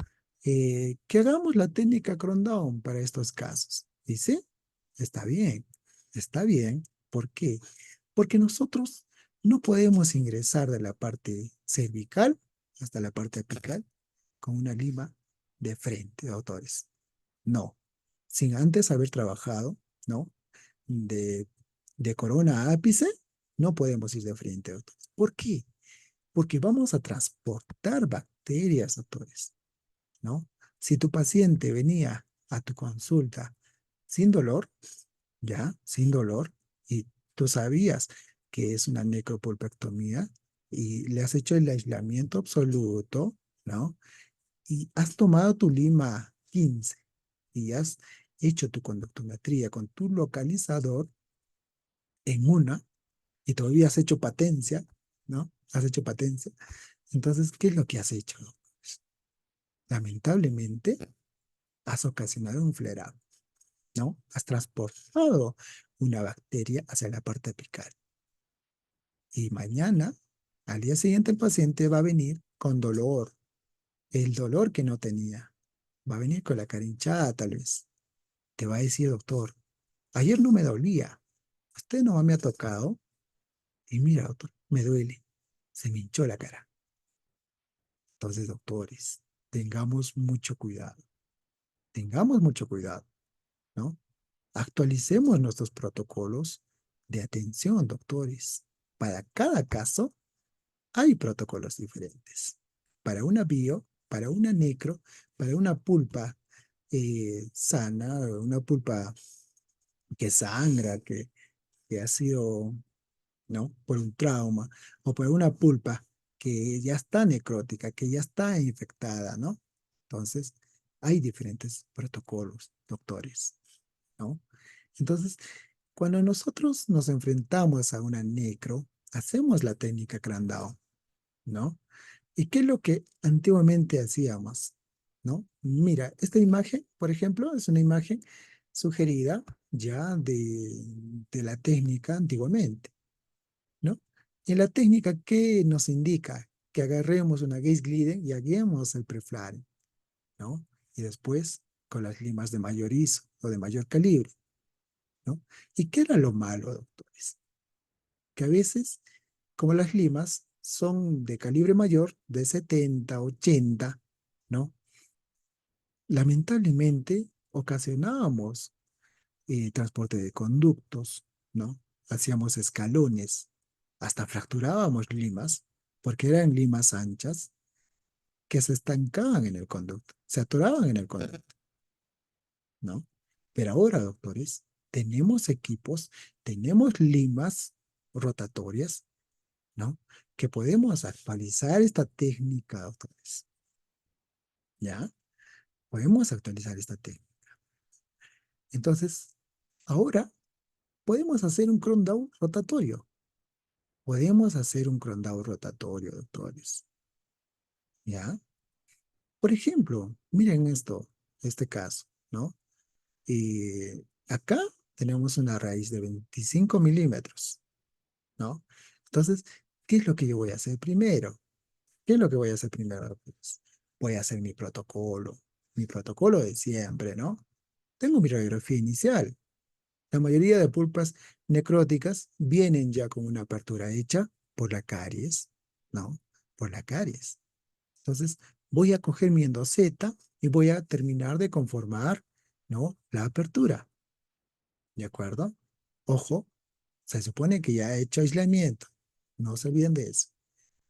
Speaker 1: que hagamos la técnica Crandau para estos casos. Y sí, está bien, está bien. ¿Por qué? Porque nosotros no podemos ingresar de la parte cervical hasta la parte apical con una lima de frente, doctores. No, sin antes haber trabajado, ¿no? De, de corona a ápice, no podemos ir de frente, doctores. ¿Por qué? Porque vamos a transportar bacterias, doctores, ¿no? Si tu paciente venía a tu consulta sin dolor, ya, sin dolor, y tú sabías que es una necropulpectomía y le has hecho el aislamiento absoluto, ¿no? Y has tomado tu lima 15 y has hecho tu conductometría con tu localizador en una y todavía has hecho patencia, ¿no? Has hecho patencia. Entonces, ¿qué es lo que has hecho? Lamentablemente, has ocasionado un flare-up, ¿no? Has transportado una bacteria hacia la parte apical. Y mañana, al día siguiente, el paciente va a venir con dolor, el dolor que no tenía. Va a venir con la cara hinchada, tal vez. Te va a decir, doctor, ayer no me dolía. Usted no me ha tocado. Y mira, doctor, me duele. Se me hinchó la cara. Entonces, doctores, tengamos mucho cuidado, ¿no? Actualicemos nuestros protocolos de atención, doctores. Para cada caso hay protocolos diferentes. Para una bio, para una necro, para una pulpa sana, una pulpa que sangra, que ha sido, ¿no? Por un trauma, o por una pulpa que ya está necrótica, que ya está infectada, ¿no? Entonces, hay diferentes protocolos, doctores, ¿no? Entonces, cuando nosotros nos enfrentamos a una necro, hacemos la técnica Crandao, ¿no? ¿Y qué es lo que antiguamente hacíamos? ¿No? Mira, esta imagen, por ejemplo, es una imagen sugerida ya de la técnica antiguamente, ¿no? Y la técnica que nos indica que agarremos una gaze gliden y hagamos el preflare, ¿no? Y después con las limas de mayor ISO o de mayor calibre, ¿no? ¿Y qué era lo malo, doctores? Que a veces, como las limas son de calibre mayor, de 70, 80, ¿no? Lamentablemente ocasionábamos transporte de conductos, ¿no? Hacíamos escalones, hasta fracturábamos limas, porque eran limas anchas que se estancaban en el conducto, se atoraban en el conducto, ¿no? Pero ahora, doctores, tenemos equipos, tenemos limas rotatorias, ¿no? Que podemos actualizar esta técnica, doctores, ¿ya? Podemos actualizar esta técnica. Entonces, ahora podemos hacer un cron down rotatorio. Podemos hacer un cron down rotatorio, doctores, ¿ya? Por ejemplo, miren esto, este caso, ¿no? Acá tenemos una raíz de 25 milímetros, ¿no? Entonces, ¿qué es lo que yo voy a hacer primero? ¿Qué es lo que voy a hacer primero? Pues, voy a hacer mi protocolo de siempre, ¿no? Tengo mi radiografía inicial. La mayoría de pulpas necróticas vienen ya con una apertura hecha por la caries, ¿no? Por la caries. Entonces, voy a coger mi endoseta y voy a terminar de conformar, ¿no? La apertura, ¿de acuerdo? Ojo, se supone que ya he hecho aislamiento. No se olviden de eso,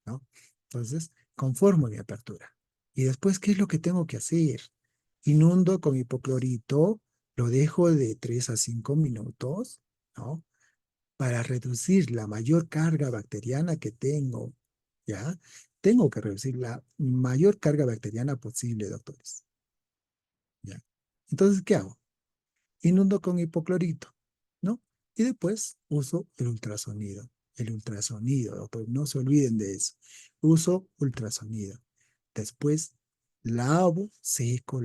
Speaker 1: ¿no? Entonces, conformo mi apertura. Y después, ¿qué es lo que tengo que hacer? Inundo con hipoclorito, lo dejo de 3 a 5 minutos, ¿no? Para reducir la mayor carga bacteriana que tengo, ¿ya? Tengo que reducir la mayor carga bacteriana posible, doctores, ¿ya? Entonces, ¿qué hago? Inundo con hipoclorito, ¿no? Y después uso el ultrasonido, doctor, no se olviden de eso. Uso ultrasonido. Después lavo seco.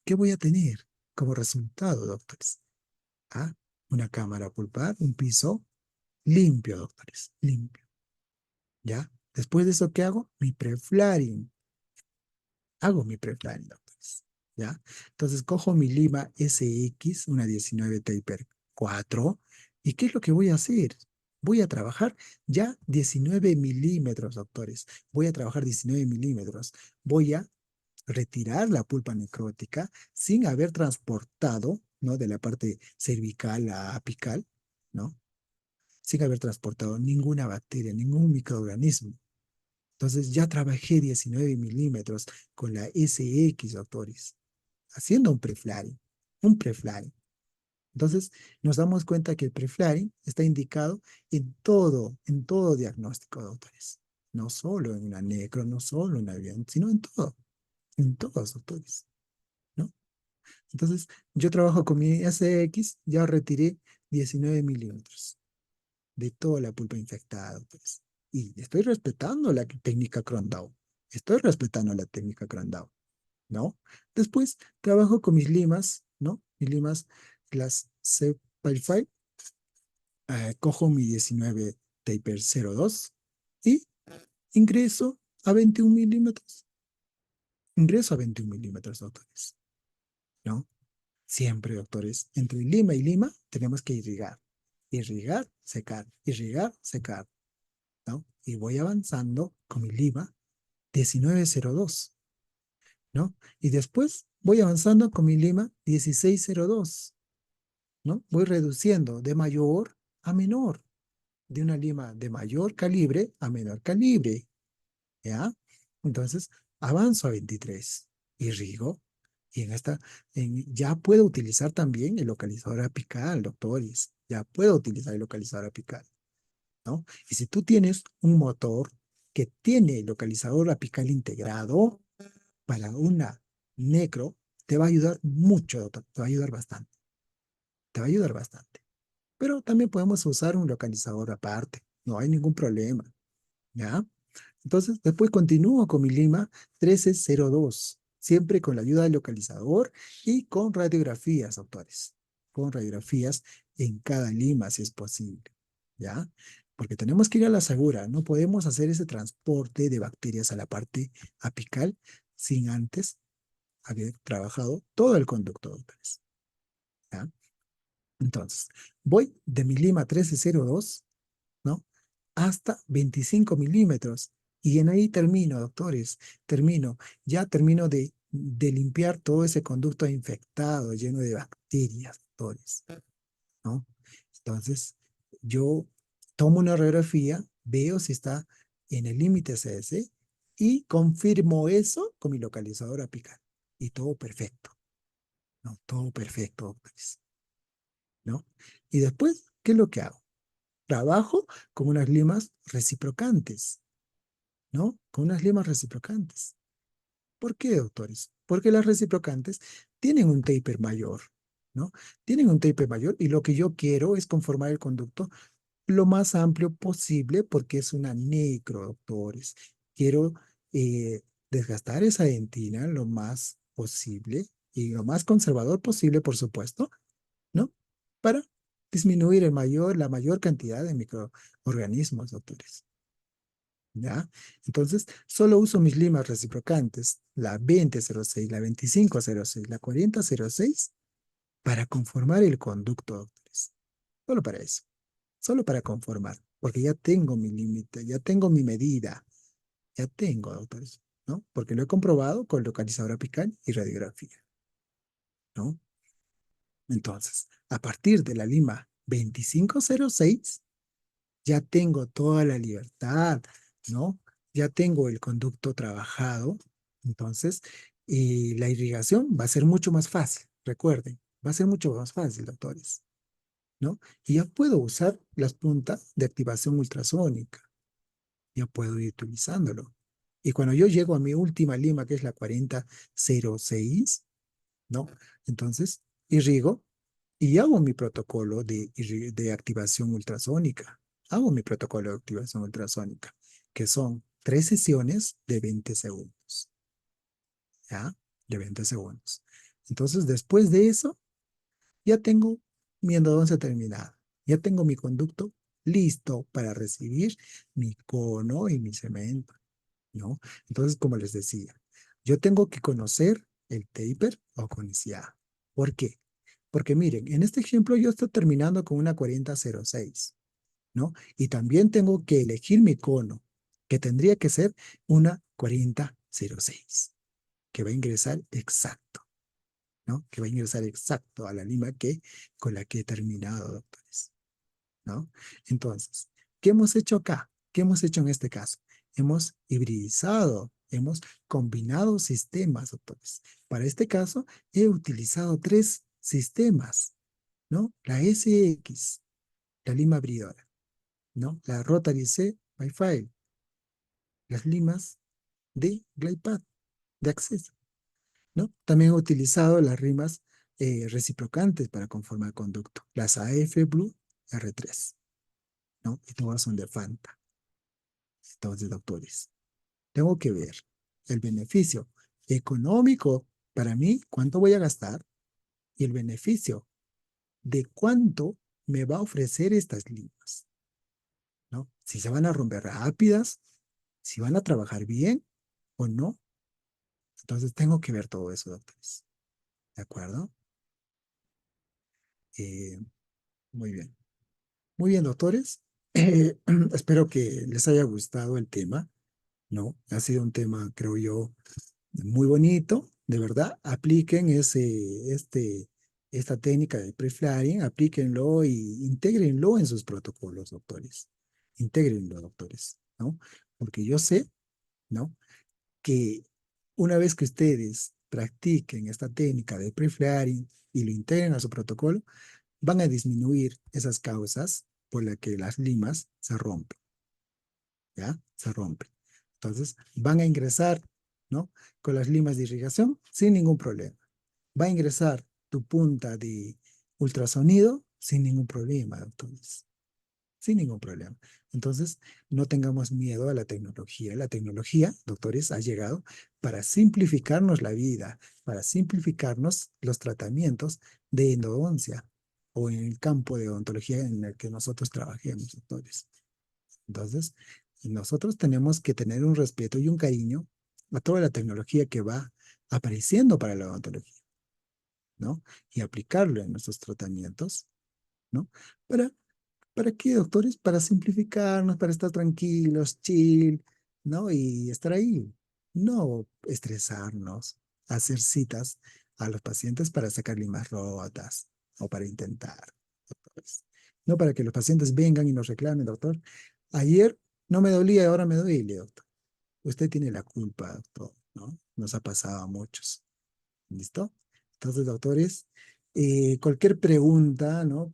Speaker 1: ¿Qué voy a tener como resultado, doctores? ¿Ah? Una cámara pulpar, un piso limpio, doctores, limpio. ¿Ya? Después de eso, ¿qué hago? Mi preflaring. Hago mi preflaring, doctores. ¿Ya? Entonces, cojo mi lima SX, una 19 taper 4, ¿y qué es lo que voy a hacer? Voy a trabajar ya 19 milímetros, doctores. Voy a trabajar 19 milímetros. Voy a retirar la pulpa necrótica sin haber transportado, ¿no? De la parte cervical a apical, ¿no? Sin haber transportado ninguna bacteria, ningún microorganismo. Entonces ya trabajé 19 milímetros con la SX, doctores, haciendo un preflaring. Entonces nos damos cuenta que el preflaring está indicado en todo diagnóstico, doctores. No solo en una necro, no solo en una avión, sino en todos, doctores, ¿no? Entonces yo trabajo con mi SX, ya retiré 19 milímetros de toda la pulpa infectada, pues. Y estoy respetando la técnica Crandau. Estoy respetando la técnica Crandau, ¿no? Después trabajo con mis limas, ¿no? Mis limas, las C-Pal5, Cojo mi 19 taper 02 y ingreso a 21 milímetros. Ingreso a 21 milímetros, doctores, ¿no? Siempre, doctores, entre lima y lima tenemos que irrigar. Irrigar, secar, irrigar, secar, ¿no? Y voy avanzando con mi lima 1902, ¿no? Y después voy avanzando con mi lima 1602, ¿no? Voy reduciendo de mayor a menor, de una lima de mayor calibre a menor calibre, ¿ya? Entonces, avanzo a 23, irrigo, y ya puedo utilizar también el localizador apical, doctores, ya puedo utilizar el localizador apical, ¿no? Y si tú tienes un motor que tiene el localizador apical integrado para una necro, te va a ayudar mucho, doctor, te va a ayudar bastante, te va a ayudar bastante. Pero también podemos usar un localizador aparte, no hay ningún problema, ¿ya? Entonces, después continúo con mi lima 1302, siempre con la ayuda del localizador y con radiografías, doctores, con radiografías en cada lima, si es posible, ¿ya? Porque tenemos que ir a la segura, no podemos hacer ese transporte de bacterias a la parte apical sin antes haber trabajado todo el conducto, doctores, ¿ya? Entonces, voy de mi lima 1302, ¿no? Hasta 25 milímetros. Y en ahí termino, doctores, termino, ya termino de limpiar todo ese conducto infectado, lleno de bacterias, doctores, ¿no? Entonces, yo tomo una radiografía, veo si está en el límite CS y confirmo eso con mi localizador apical. Y todo perfecto, ¿no? Todo perfecto, doctores, ¿no? Y después, ¿qué es lo que hago? Trabajo con unas limas reciprocantes, ¿no? Con unas limas reciprocantes. ¿Por qué, doctores? Porque las reciprocantes tienen un taper mayor, ¿no? Tienen un taper mayor y lo que yo quiero es conformar el conducto lo más amplio posible porque es una necro, doctores. Quiero desgastar esa dentina lo más posible y lo más conservador posible, por supuesto, ¿no? Para disminuir la mayor cantidad de microorganismos, doctores. ¿Ya? Entonces, solo uso mis limas reciprocantes, la 2006, la 2506, la 4006, para conformar el conducto, doctores. Solo para eso, solo para conformar, porque ya tengo mi límite, ya tengo mi medida, ya tengo, doctores, ¿no? Porque lo he comprobado con localizador apical y radiografía, ¿no? Entonces, a partir de la lima 2506, ya tengo toda la libertad, ¿no? Ya tengo el conducto trabajado, entonces, y la irrigación va a ser mucho más fácil, recuerden, va a ser mucho más fácil, doctores, ¿no? Y ya puedo usar las puntas de activación ultrasónica, ya puedo ir utilizándolo. Y cuando yo llego a mi última lima, que es la 4006, ¿no? Entonces, irrigo y hago mi protocolo de activación ultrasónica. Hago mi protocolo de activación ultrasónica, que son 3 sesiones de 20 segundos. ¿Ya? De 20 segundos. Entonces, después de eso, ya tengo mi endodoncia terminada. Ya tengo mi conducto listo para recibir mi cono y mi cemento, ¿no? Entonces, como les decía, yo tengo que conocer el taper o conicidad. ¿Por qué? Porque miren, en este ejemplo yo estoy terminando con una 4006, ¿no? Y también tengo que elegir mi cono, que tendría que ser una 4006, que va a ingresar exacto, ¿no? Que va a ingresar exacto a la lima con la que he terminado, doctores, ¿no? Entonces, ¿qué hemos hecho acá? ¿Qué hemos hecho en este caso? Hemos hibridizado, hemos combinado sistemas, doctores. Para este caso, he utilizado 3 sistemas, ¿no? La SX, la lima abridora, ¿no? La Rotary C Wi-Fi, las limas de GlidePad, de acceso, ¿no? También he utilizado las rimas reciprocantes para conformar conducto, las AF Blue R3, ¿no? Y todas son de Fanta. Entonces, doctores, tengo que ver el beneficio económico para mí, cuánto voy a gastar, y el beneficio de cuánto me va a ofrecer estas limas, ¿no? Si se van a romper rápidas, si van a trabajar bien o no. Entonces tengo que ver todo eso, doctores. ¿De acuerdo? Eh, muy bien. Muy bien, doctores. Espero que les haya gustado el tema, ¿no? Ha sido un tema, creo yo, muy bonito, de verdad. Apliquen esta técnica de pre-flaring, aplíquenlo y intégrenlo en sus protocolos, doctores. Intégrenlo, doctores, ¿no? Porque yo sé, ¿no? Que una vez que ustedes practiquen esta técnica de pre-flaring y lo integren a su protocolo, van a disminuir esas causas por las que las limas se rompen, ¿ya? Se rompen. Entonces, van a ingresar, ¿no? Con las limas de irrigación sin ningún problema. Va a ingresar tu punta de ultrasonido sin ningún problema, doctores. Sin ningún problema. Entonces, no tengamos miedo a la tecnología. La tecnología, doctores, ha llegado para simplificarnos la vida, para simplificarnos los tratamientos de endodoncia o en el campo de odontología en el que nosotros trabajemos, doctores. Entonces, nosotros tenemos que tener un respeto y un cariño a toda la tecnología que va apareciendo para la odontología, ¿no? Y aplicarlo en nuestros tratamientos, ¿no? Para ¿Para qué, doctores? Para simplificarnos, para estar tranquilos, chill, ¿no? Y estar ahí. No estresarnos, hacer citas a los pacientes para sacar limas rotas o para intentar, doctores. No para que los pacientes vengan y nos reclamen, doctor. Ayer no me dolía y ahora me duele, doctor. Usted tiene la culpa, doctor, ¿no? Nos ha pasado a muchos. ¿Listo? Entonces, doctores, cualquier pregunta, ¿no?